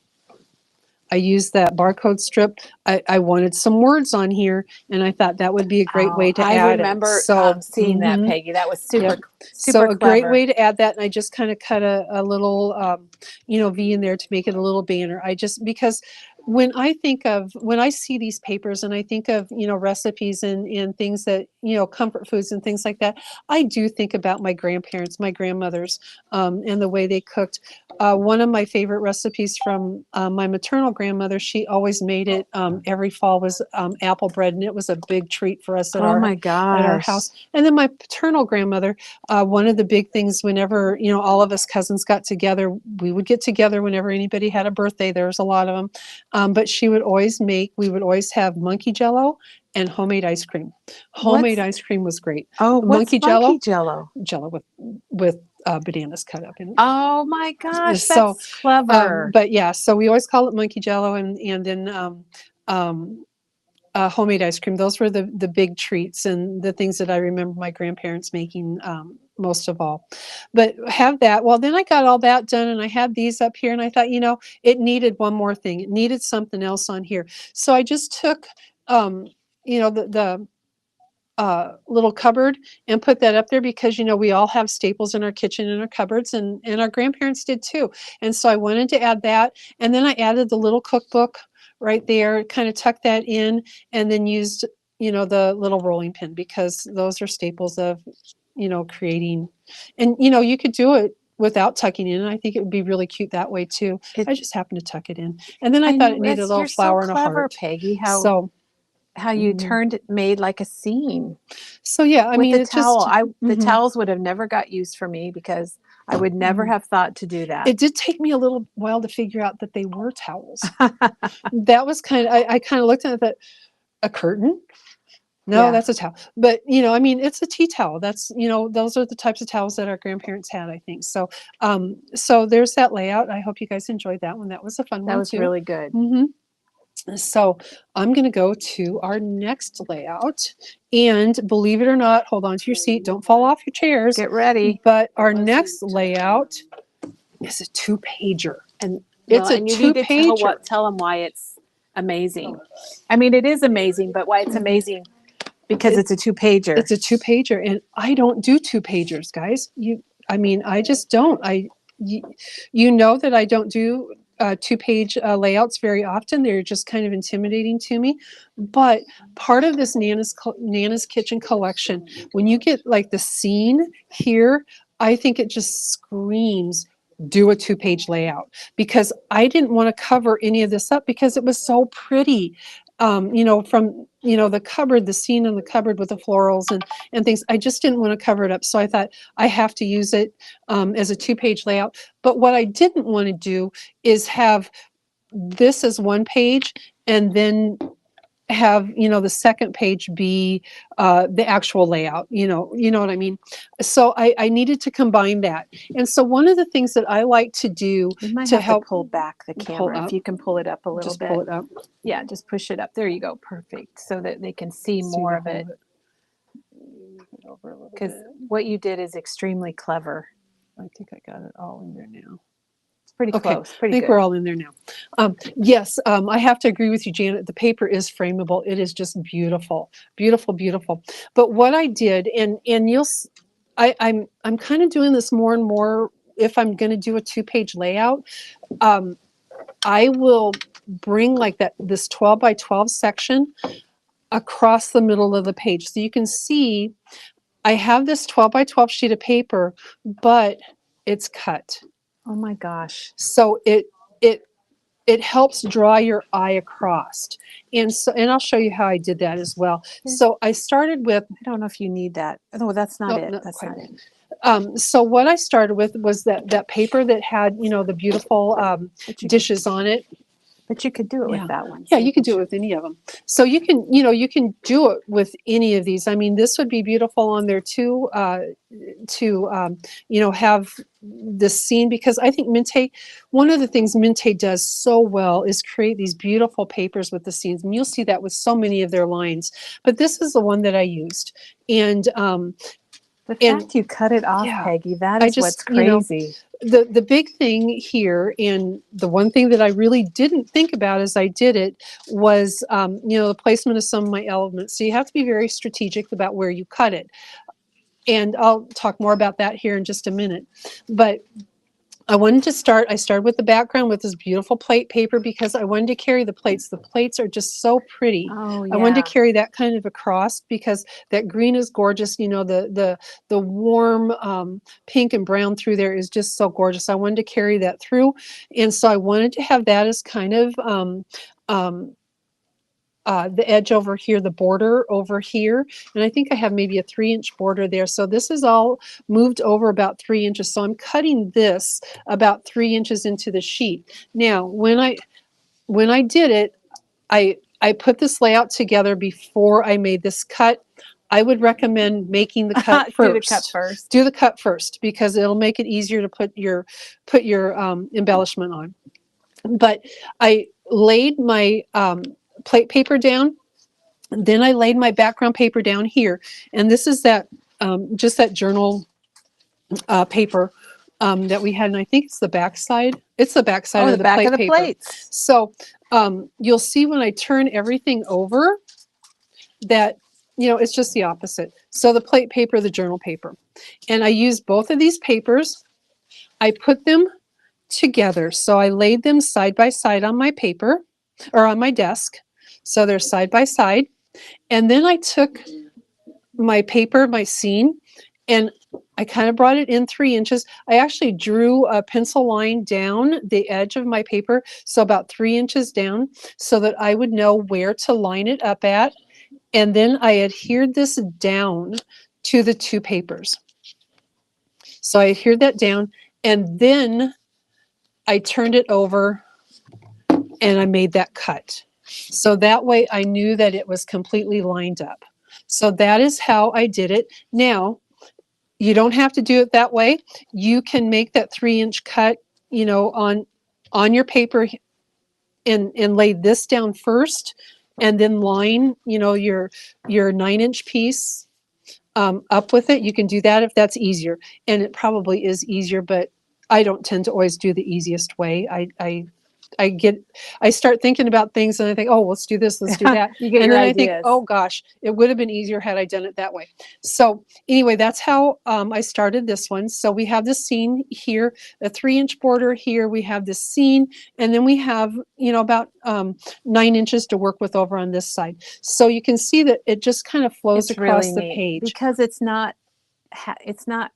I used that barcode strip. I wanted some words on here, and I thought that would be a great way to add it. I remember seeing that, Peggy. That was super so clever. A great way to add that, and I just kind of cut a little, V in there to make it a little banner. Because when I see these papers and I think of, recipes and things that, comfort foods and things like that, I do think about my grandparents, my grandmothers, and the way they cooked. One of my favorite recipes from my maternal grandmother, she always made it every fall, was apple bread, and it was a big treat for us at our house. And then my paternal grandmother, one of the big things whenever, all of us cousins got together, we would get together whenever anybody had a birthday. There was a lot of them. But we would always have monkey jello and homemade ice cream. Homemade ice cream was great. Oh, monkey jello? Jello with bananas cut up in it. Oh my gosh, that's clever. But yeah, so we always call it monkey jello, and then homemade ice cream. Those were the big treats and the things that I remember my grandparents making most of all. But have that. Well, then I got all that done, and I had these up here, and I thought, it needed one more thing. It needed something else on here. So I just took, the little cupboard and put that up there, because we all have staples in our kitchen and our cupboards, and our grandparents did too. And so I wanted to add that, and then I added the little cookbook right there, kind of tucked that in, and then used the little rolling pin, because those are staples of creating. And you could do it without tucking in, and I think it would be really cute that way too. I just happened to tuck it in, and then I thought it needed a little flower and a heart. Peggy, how you made like a scene. So yeah, I mean, the towel. The towels would have never got used for me, because I would never have thought to do that. It did take me a little while to figure out that they were towels. That was I kind of looked at it, that a curtain. No, that's a towel. But, I mean, it's a tea towel. That's, those are the types of towels that our grandparents had, I think. So, so there's that layout. I hope you guys enjoyed that one. That was a fun one too. That was really good. So I'm going to go to our next layout, and believe it or not, hold on to your seat, don't fall off your chairs. Get ready. But our next layout is a 2-pager, And it's a you need to two-pager. tell them why it's amazing. I mean, it is amazing, but why it's amazing because it's a 2-pager. It's a 2-pager, and I don't do 2-pagers, guys. I just don't. You know that I don't do 2-page layouts very often. They're just kind of intimidating to me. But part of this Nana's Kitchen collection, when you get like the scene here, I think it just screams do a 2-page layout, because I didn't want to cover any of this up because it was so pretty. From the cupboard, the scene in the cupboard with the florals and things. I just didn't want to cover it up, so I thought I have to use it as a 2-page layout. But what I didn't want to do is have this as 1 page and then have the second page be the actual layout. You know what I mean. So I needed to combine that. And so one of the things that I like to do to help pull back the camera, if you can pull it up a little bit. Pull it up. Yeah, just push it up. There you go. Perfect. So that they can see more of it. Because what you did is extremely clever. I think I got it all in there now. Pretty close. Pretty I think good. we're all in there now. Yes, I have to agree with you, Janet. The paper is frameable. It is just beautiful, beautiful, beautiful. But what I did, and I'm kind of doing this more and more. If I'm going to do a 2-page layout, I will bring like this 12 by 12 section across the middle of the page, so you can see I have this 12 by 12 sheet of paper, but it's cut. Oh my gosh. So it helps draw your eye across. And I'll show you how I did that as well. So I started with, I don't know if you need that. Oh, that's not it. That's not it. So what I started with was that paper that had, the beautiful dishes on it. But you could do it with that one. Yeah, you can do it with any of them. So you can do it with any of these. I mean, this would be beautiful on there too, have this scene, because I think Mintay, one of the things Mintay does so well is create these beautiful papers with the scenes. And you'll see that with so many of their lines. But this is the one that I used. And the fact you cut it off, Peggy, that is what's crazy. The big thing here, and the one thing that I really didn't think about as I did it, was the placement of some of my elements. So you have to be very strategic about where you cut it. And I'll talk more about that here in just a minute. But I started with the background with this beautiful plate paper because I wanted to carry the plates. The plates are just so pretty. Oh, yeah. I wanted to carry that kind of across because that green is gorgeous. The warm pink and brown through there is just so gorgeous. I wanted to carry that through. And so I wanted to have that as kind of the edge over here, the border over here. And I think I have maybe a 3-inch border there. So this is all moved over about 3 inches. So I'm cutting this about 3 inches into the sheet. Now, when I did it, I put this layout together before I made this cut. I would recommend making the cut first. Do the cut first. Do the cut first, because it'll make it easier to put your embellishment on. But I laid my plate paper down, then I laid my background paper down here, and this is that just that journal paper that we had, and I think it's the back side. It's the back side of the back plate of the paper. plates. So you'll see when I turn everything over that it's just the opposite. So the plate paper, the journal paper, and I used both of these papers. I put them together, so I laid them side by side on my paper or on my desk. So they're side by side. And then I took my paper, my scene, and I kind of brought it in 3 inches. I actually drew a pencil line down the edge of my paper, so about 3 inches down, so that I would know where to line it up at. And then I adhered this down to the 2 papers. So I adhered that down, and then I turned it over and I made that cut. So that way I knew that it was completely lined up. So that is how I did it. Now, you don't have to do it that way. You can make that 3-inch cut, on your paper and lay this down first, and then line, you know, your 9-inch piece up with it. You can do that if that's easier, and it probably is easier, but I don't tend to always do the easiest way. I start thinking about things and I think, oh, let's do this, let's do that. You get And your then ideas. I think, oh gosh, it would have been easier had I done it that way. So anyway, that's how I started this one. So we have this seam here, a 3-inch border here. We have this seam, and then we have, you know, about 9 inches to work with over on this side. So you can see that it just kind of flows across the page. Because it's not split it's not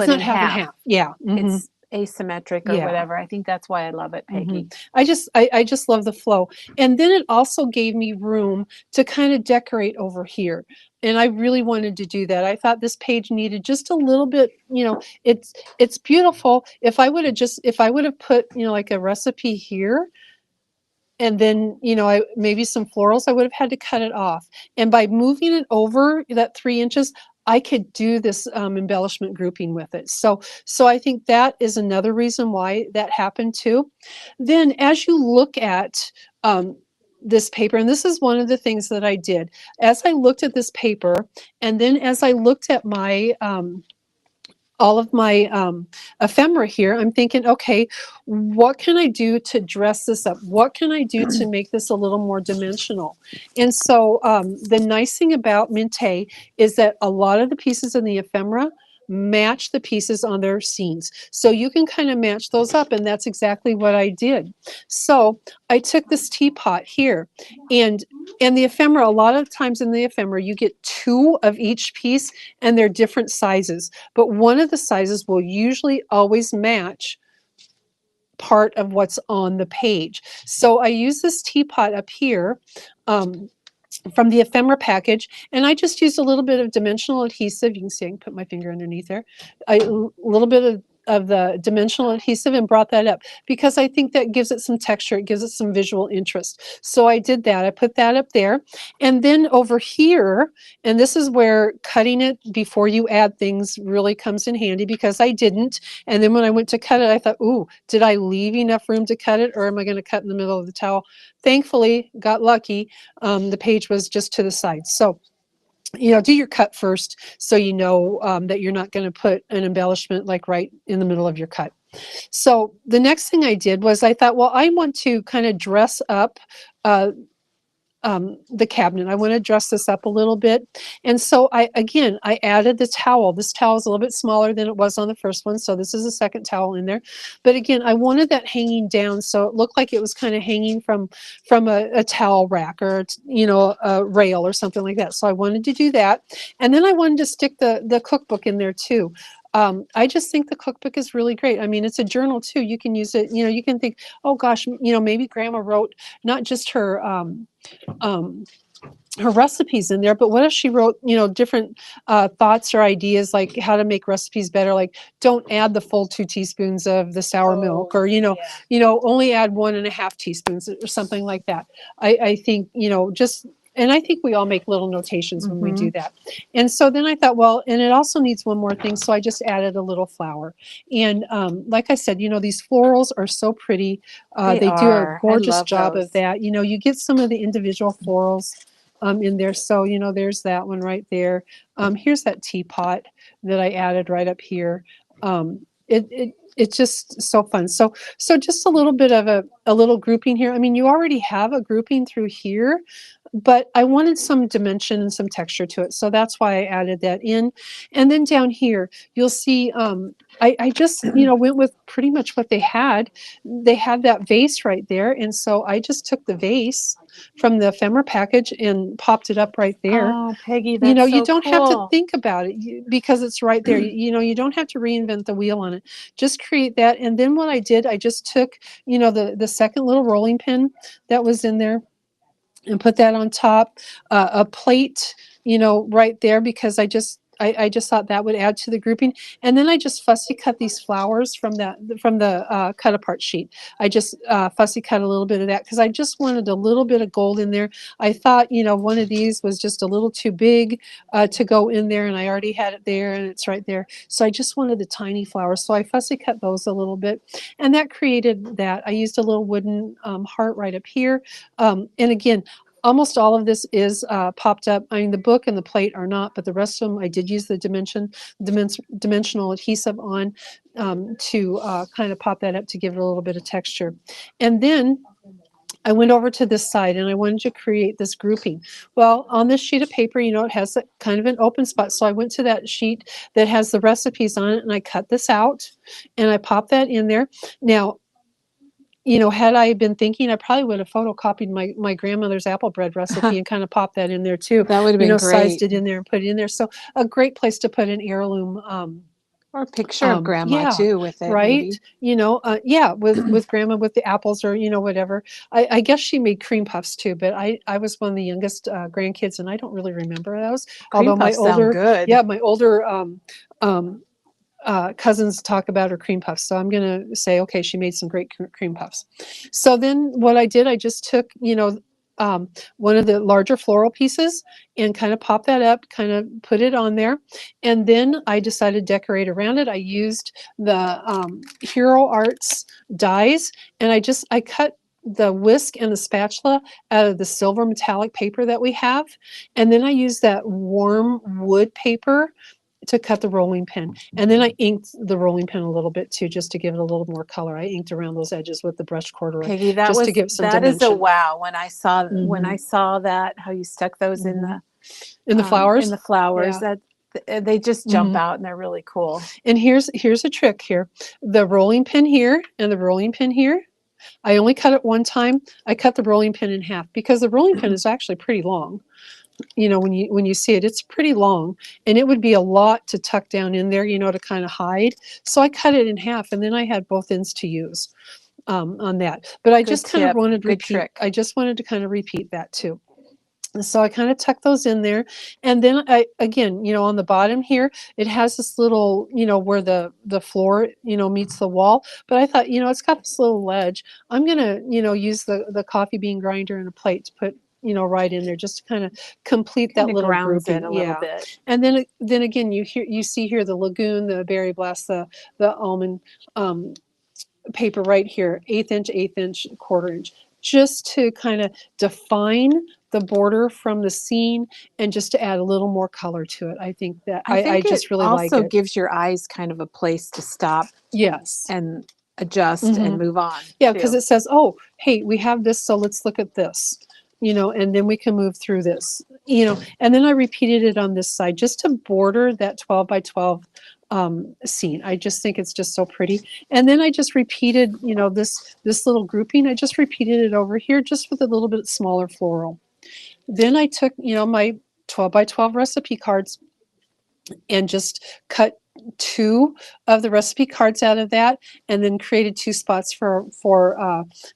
in half and half. Yeah. Mm-hmm. It's asymmetric or whatever. I think that's why I love it, Peggy. Mm-hmm. I just love the flow. And then it also gave me room to kind of decorate over here. And I really wanted to do that. I thought this page needed just a little bit, you know, it's beautiful. If I would have put, you know, like a recipe here, and then, you know, maybe some florals, I would have had to cut it off. And by moving it over that 3 inches, I could do this embellishment grouping with it. So I think that is another reason why that happened too. Then as you look at this paper, and this is one of the things that I did, as I looked at this paper, and then as I looked at my all of my ephemera here, I'm thinking, okay, what can I do to dress this up? What can I do to make this a little more dimensional? And so the nice thing about Mintay is that a lot of the pieces in the ephemera match the pieces on their scenes. So you can kind of match those up, and that's exactly what I did. So I took this teapot here, and the ephemera, a lot of times in the ephemera, you get 2 of each piece, and they're different sizes. But one of the sizes will usually always match part of what's on the page. So I use this teapot up here from the ephemera package, and I just used a little bit of dimensional adhesive. You can see I can put my finger underneath there. A little bit of the dimensional adhesive, and brought that up because I think that gives it some texture. It gives it some visual interest. So I did that. I put that up there. And then over here, and this is where cutting it before you add things really comes in handy, because I didn't. And then when I went to cut it, I thought, ooh, did I leave enough room to cut it, or am I going to cut in the middle of the towel? Thankfully, got lucky. The page was just to the side. So, you know, do your cut first so you know that you're not going to put an embellishment like right in the middle of your cut. So the next thing I did was I thought, well, I want to kind of dress up the cabinet. I want to dress this up a little bit. And so I added the towel. This towel is a little bit smaller than it was on the first one. So this is a second towel in there. But again, I wanted that hanging down, so it looked like it was kind of hanging from a towel rack, or, you know, a rail or something like that. So I wanted to do that. And then I wanted to stick the cookbook in there too. I just think the cookbook is really great. I mean, it's a journal too. You can use it, you know, you can think, oh gosh, you know, maybe grandma wrote not just her recipes in there, but what if she wrote, you know, different thoughts or ideas, like how to make recipes better, like don't add the full 2 teaspoons of the sour milk, or, you know, only add 1.5 teaspoons or something like that. I think, you know, just, and I think we all make little notations when we do that. And so then I thought, well, and it also needs one more thing. So I just added a little flower. And like I said, you know, these florals are so pretty. They do a gorgeous job of that. You know, you get some of the individual florals in there. So, you know, there's that one right there. Here's that teapot that I added right up here. It's just so fun. So just a little bit of a little grouping here. I mean, you already have a grouping through here, but I wanted some dimension and some texture to it. So that's why I added that in. And then down here, you'll see, I just, you know, went with pretty much what they had. They had that vase right there. And so I just took the vase from the ephemera package and popped it up right there. Oh, Peggy, that's you know, so you don't cool. have to think about it because it's right there. You know, you don't have to reinvent the wheel on it. Just create that. And then what I did, I just took, you know, the second little rolling pin that was in there, and put that on top, a plate, you know, right there, because I just thought that would add to the grouping. And then I just fussy cut these flowers from the cut apart sheet. I just fussy cut a little bit of that because I just wanted a little bit of gold in there. I thought, you know, one of these was just a little too big to go in there, and I already had it there and it's right there. So I just wanted the tiny flowers. So I fussy cut those a little bit, and that created that. I used a little wooden heart right up here. And again, almost all of this is popped up. I mean, the book and the plate are not, but the rest of them, I did use the dimensional adhesive on to kind of pop that up to give it a little bit of texture. And then I went over to this side and I wanted to create this grouping. Well, on this sheet of paper, you know, it has a, kind of an open spot. So I went to that sheet that has the recipes on it and I cut this out and I popped that in there. Now, you know, had I been thinking, I probably would have photocopied my grandmother's apple bread recipe and kind of popped that in there too. That would have been great. Sized it in there and put it in there. So a great place to put an heirloom. Or a picture of grandma too with it. Right. Maybe. You know, with grandma with the apples or, you know, whatever. I guess she made cream puffs too, but I was one of the youngest grandkids and I don't really remember those. Cream Although puffs sound good. my older cousins talk about her cream puffs. So I'm going to say, okay, she made some great cream puffs. So then what I did, I just took, you know, one of the larger floral pieces and kind of pop that up, kind of put it on there. And then I decided to decorate around it. I used the Hero Arts dies and I cut the whisk and the spatula out of the silver metallic paper that we have. And then I used that warm wood paper to cut the rolling pin. And then I inked the rolling pin a little bit too, just to give it a little more color. I inked around those edges with the brushed corduroy. Peggy, that is a wow. When I saw that, how you stuck those in the flowers. In the flowers, that they just jump out and they're really cool. And here's a trick here. The rolling pin here and the rolling pin here. I only cut it one time. I cut the rolling pin in half because the rolling pin is actually pretty long. You know, when you see it, it's pretty long and it would be a lot to tuck down in there, you know, to kind of hide. So I cut it in half and then I had both ends to use on that. But I just kind of wanted to repeat. I just wanted to kind of repeat that too. So I kind of tuck those in there. And then again, you know, on the bottom here, it has this little, you know, where the floor, you know, meets the wall. But I thought, you know, it's got this little ledge. I'm going to, you know, use the coffee bean grinder and a plate to put, you know, right in there just to kind of complete that little grouping. A little bit. And then again, you see here the lagoon, the berry blast, the almond paper right here, 1/8 inch, 1/4 inch, just to kind of define the border from the scene and just to add a little more color to it. I think that I just really like it. Also gives your eyes kind of a place to stop. Yes. And adjust and move on. Yeah, because it says, oh, hey, we have this, so let's look at this. You know, and then we can move through this, you know, and then I repeated it on this side just to border that 12 by 12 scene. I just think it's just so pretty. And then I just repeated, you know, this little grouping. I just repeated it over here just with a little bit smaller floral. Then I took, you know, my 12 by 12 recipe cards and just cut 2 of the recipe cards out of that and then created 2 spots for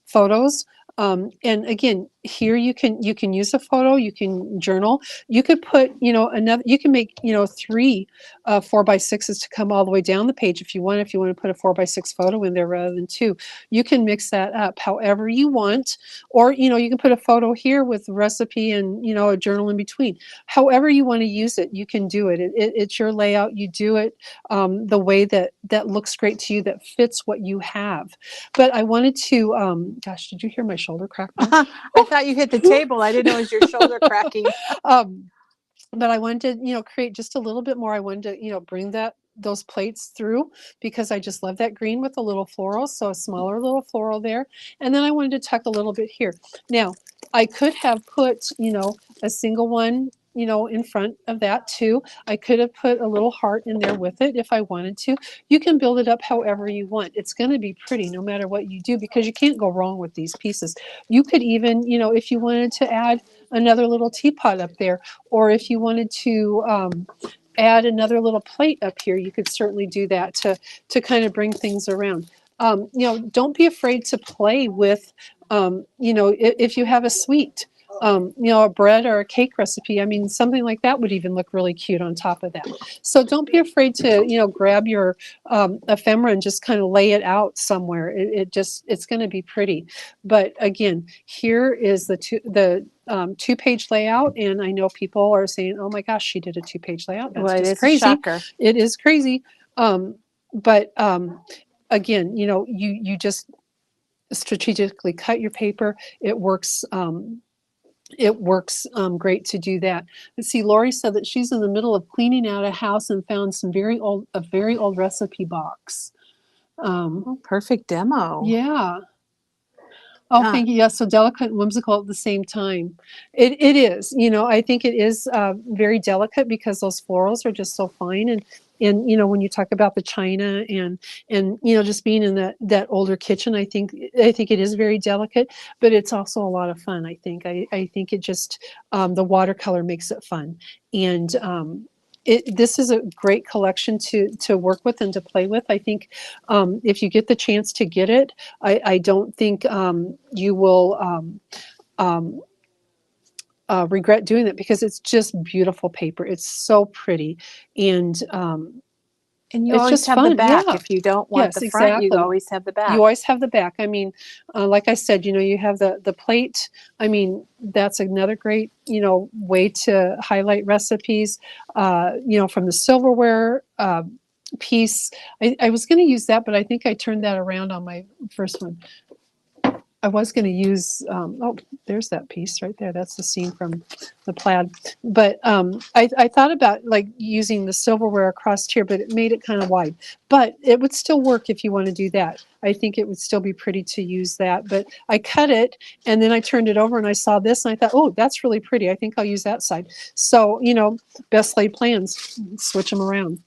photos. And again, here you can use a photo, you can journal, you could put, you know, you can make, you know, 3 4x6s to come all the way down the page if you want to put a 4x6 photo in there rather than 2. You can mix that up however you want, or, you know, you can put a photo here with the recipe and, you know, a journal in between. However you want to use it, you can do it. It's your layout. You do it the way that looks great to you, that fits what you have. But I wanted to, gosh, did you hear my shoulder crack? I thought you hit the table. I didn't know it was your shoulder cracking. But I wanted to, you know, create just a little bit more. I wanted to, you know, bring those plates through because I just love that green with a little floral. So a smaller little floral there. And then I wanted to tuck a little bit here. Now, I could have put, you know, a single one, you know, in front of that too. I could have put a little heart in there with it if I wanted to. You can build it up however you want. It's going to be pretty no matter what you do because you can't go wrong with these pieces. You could even, you know, if you wanted to add another little teapot up there, or if you wanted to add another little plate up here, you could certainly do that to kind of bring things around. You know, don't be afraid to play with, you know, if you have a suite. a bread or a cake recipe. I mean, something like that would even look really cute on top of that. So don't be afraid to, grab your ephemera and just kind of lay it out somewhere. It's going to be pretty. But again, here is the two-page layout, and I know people are saying, "Oh my gosh, she did a two-page layout. That's just crazy." A shocker. It is crazy. But again, you just strategically cut your paper. It works. Great to do that. Let's see, Lori said that she's in the middle of cleaning out a house and found a very old recipe box. Perfect demo. Yeah. Oh, thank you. Yeah, so delicate and whimsical at the same time. It is. I think it is very delicate because those florals are just so fine. And when you talk about the china and just being in that older kitchen, I think it is very delicate, but it's also a lot of fun. I think it just the watercolor makes it fun. And this is a great collection to work with and to play with. I think if you get the chance to get it, I don't think you will regret doing it, because it's just beautiful paper. It's so pretty, and you it's always just have fun. the back. Yeah. If you don't want the front, exactly. you always have the back. You always have the back. I mean, like I said, you have the plate. I mean, that's another great, way to highlight recipes, from the silverware piece. I was going to use that, but I think I turned that around on my first one. I was going to use, there's that piece right there. That's the scene from the plaid. But I thought about like using the silverware across here, but it made it kind of wide. But it would still work if you want to do that. I think it would still be pretty to use that. But I cut it, and then I turned it over, and I saw this, and I thought, oh, that's really pretty. I think I'll use that side. So, best laid plans, switch them around.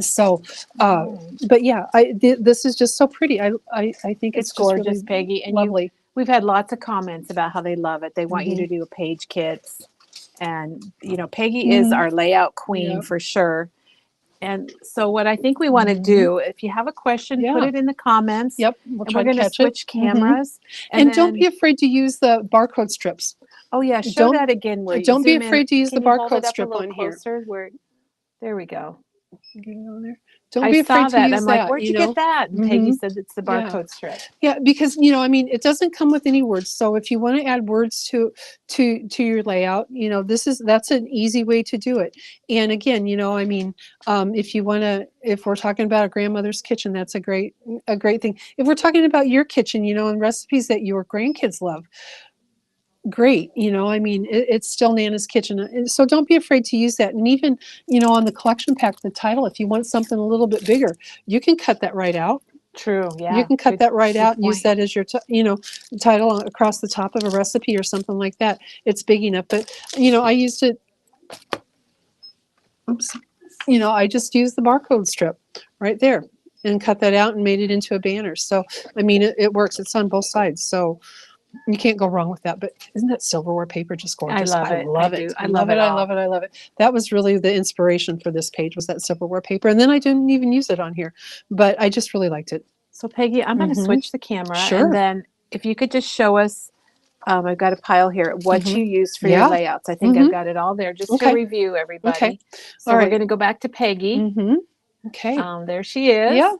So, but yeah, this is just so pretty. I think it's gorgeous, just really Peggy. And lovely. We've had lots of comments about how they love it. They want you to do a page kits, and Peggy is our layout queen for sure. And so, what I think we want to do, if you have a question, put it in the comments. Yep, we're going to switch cameras. And don't be afraid to use the barcode strips. Oh yeah, show that again. Where don't be afraid to use the barcode strip on here. There we go. Get it on there. Don't be afraid to use that. I'm like, where'd you get that? And Peggy said it's the barcode strip. Yeah, because I mean, it doesn't come with any words. So if you want to add words to your layout, that's an easy way to do it. And again, I mean, if we're talking about a grandmother's kitchen, that's a great thing. If we're talking about your kitchen, and recipes that your grandkids love, great. I mean, it's still Nana's kitchen. So don't be afraid to use that. And even, on the collection pack, the title, if you want something a little bit bigger, you can cut that right out. True. Yeah. You can cut that right out and use that as your, title across the top of a recipe or something like that. It's big enough. But, I used it. Oops. I just used the barcode strip right there and cut that out and made it into a banner. So, I mean, it works. It's on both sides. So you can't go wrong with that. But isn't that silverware paper just gorgeous? I love it. I love it. That was really the inspiration for this page, was that silverware paper. And then I didn't even use it on here, but I just really liked it. So Peggy, I'm going to switch the camera. Sure. And then if you could just show us, I've got a pile here, what you used for your layouts. I think I've got it all there just to review, everybody. Okay. So we're going to go back to Peggy. Okay. There she is. Yeah.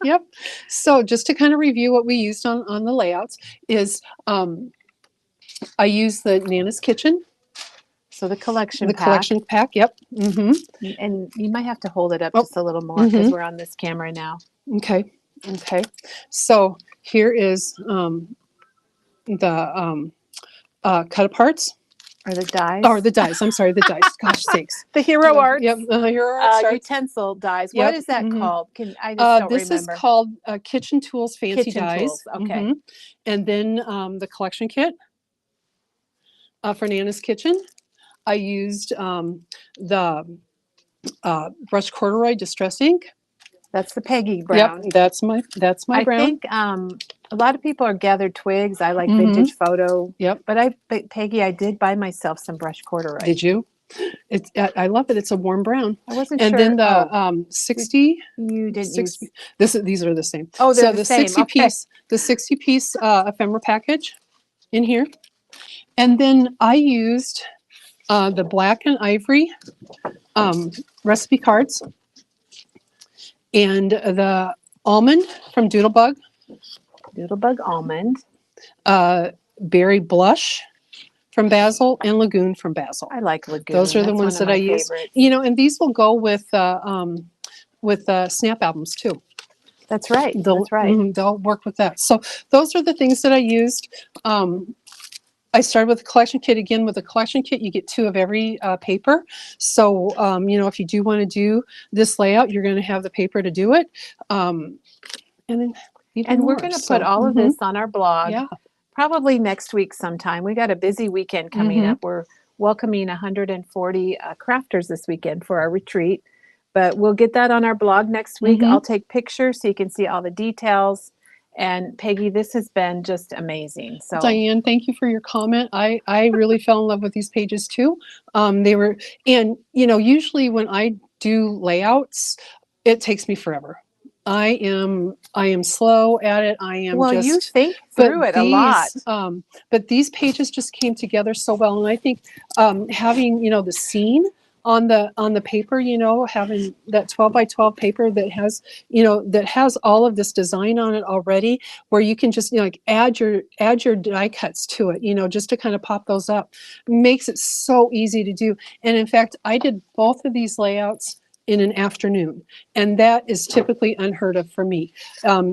Yep. So just to kind of review what we used on the layouts is I used the Nana's Kitchen. So the collection pack. Yep. And you might have to hold it up just a little more because we're on this camera now. Okay. So here is the cut aparts. Or the dies. Or the dies. I'm sorry, the dies. Gosh sakes. The hero art. Yep, the hero art. Utensil dies. What is that called? I just don't this remember. Is called Kitchen Tools Fancy Dies. Tools. Okay. And then the collection kit for Nana's Kitchen. I used the brushed corduroy distress ink. That's the Peggy brown. Yep, that's my brown. I think a lot of people are gathered twigs. I like vintage photo. Yep. But Peggy, I did buy myself some brushed corduroy. Did you? I love it. It's a warm brown. I wasn't sure. And then the 60. You didn't 60, use. These are the same. Oh, they're the same. 60 piece. The 60 piece ephemera package in here. And then I used the black and ivory recipe cards and the almond from Doodlebug. Doodlebug almond. Berry blush from Basil and Lagoon from Basil. I like Lagoon. Those are the ones that I use. You know, and these will go with snap albums too. That's right. That's right. They'll work with that. So those are the things that I used. I started with a collection kit. Again, with a collection kit, you get 2 of every paper. So, you know, if you do want to do this layout, you're going to have the paper to do it. And then we're going to put all of this on our blog. Yeah. Probably next week sometime. We got a busy weekend coming up. We're welcoming 140 crafters this weekend for our retreat. But we'll get that on our blog next week. I'll take pictures so you can see all the details. And Peggy, this has been just amazing. So Diane, thank you for your comment. I really fell in love with these pages too. They were, and you know, usually when I do layouts, it takes me forever. I am slow at it. I am well, just, you think through it a lot. But these pages just came together so well. And I think having, you know, the scene on the paper, you know, having that 12 by 12 paper that has, you know, that has all of this design on it already, where you can just, you know, like add your die cuts to it, you know, just to kind of pop those up, makes it so easy to do. And in fact, I did both of these layouts in an afternoon, and that is typically unheard of for me.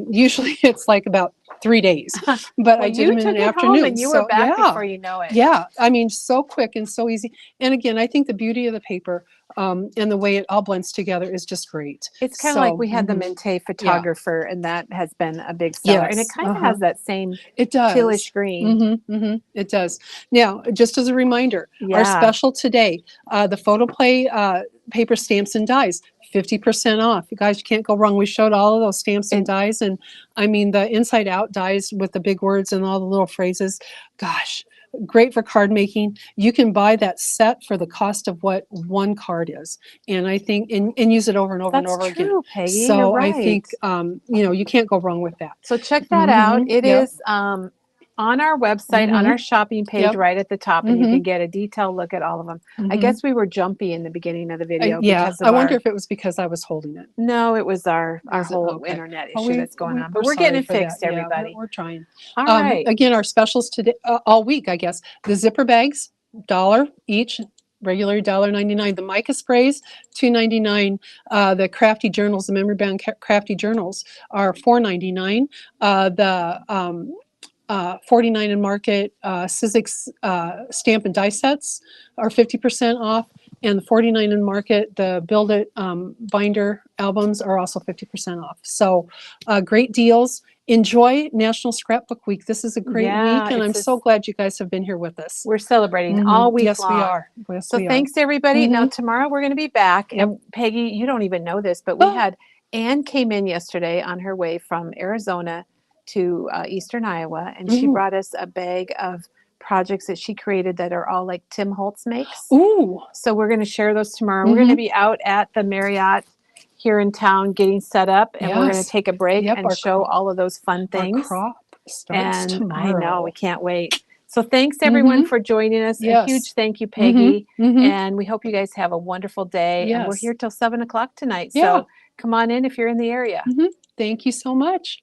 Usually it's like about 3 days, but well, I did them in an afternoon. And you were back before you know it. Yeah, I mean, so quick and so easy. And again, I think the beauty of the paper and the way it all blends together is just great. It's kind of like we had the Mintay photographer, and that has been a big seller. Yes. And it kind of has that same tealish green. It does. Now, just as a reminder, our special today, the Photoplay paper stamps and dies, 50% off. You guys, you can't go wrong. We showed all of those stamps and dies, and I mean the inside out dies with the big words and all the little phrases. Gosh, great for card making. You can buy that set for the cost of what one card is, and I think and use it over and over and over again. Peggy. So you're right. I think you know, you can't go wrong with that. So check that out. It is on our website, on our shopping page, right at the top, and you can get a detailed look at all of them. I guess we were jumpy in the beginning of the video. Because of I wonder if it was because I was holding it. No, it was our whole internet issue that's going on. But we're getting it fixed, everybody. We're trying. All right. Again, our specials today, all week, I guess. The zipper bags, $1 each. Regular $1.99. The mica sprays, $2.99. The crafty journals, the memory bound crafty journals, are $4.99. The 49 in Market Sizzix stamp and die sets are 50% off, and the 49 in Market, the Build It binder albums, are also 50% off. So great deals. Enjoy National Scrapbook Week. This is a great week, and I'm so glad you guys have been here with us. We're celebrating all week long. Yes, we are. Yes, so thanks, everybody. Now, tomorrow we're going to be back. And Peggy, you don't even know this, but we had Anne came in yesterday on her way from Arizona to Eastern Iowa, and she brought us a bag of projects that she created that are all like Tim Holtz makes. Ooh. So we're going to share those tomorrow. We're going to be out at the Marriott here in town getting set up, and we're going to take a break and show all of those fun things. Our crop starts tomorrow. I know, we can't wait. So thanks everyone for joining us. A huge thank you, Peggy. And we hope you guys have a wonderful day. And we're here till 7 o'clock tonight. So come on in if you're in the area. Thank you so much.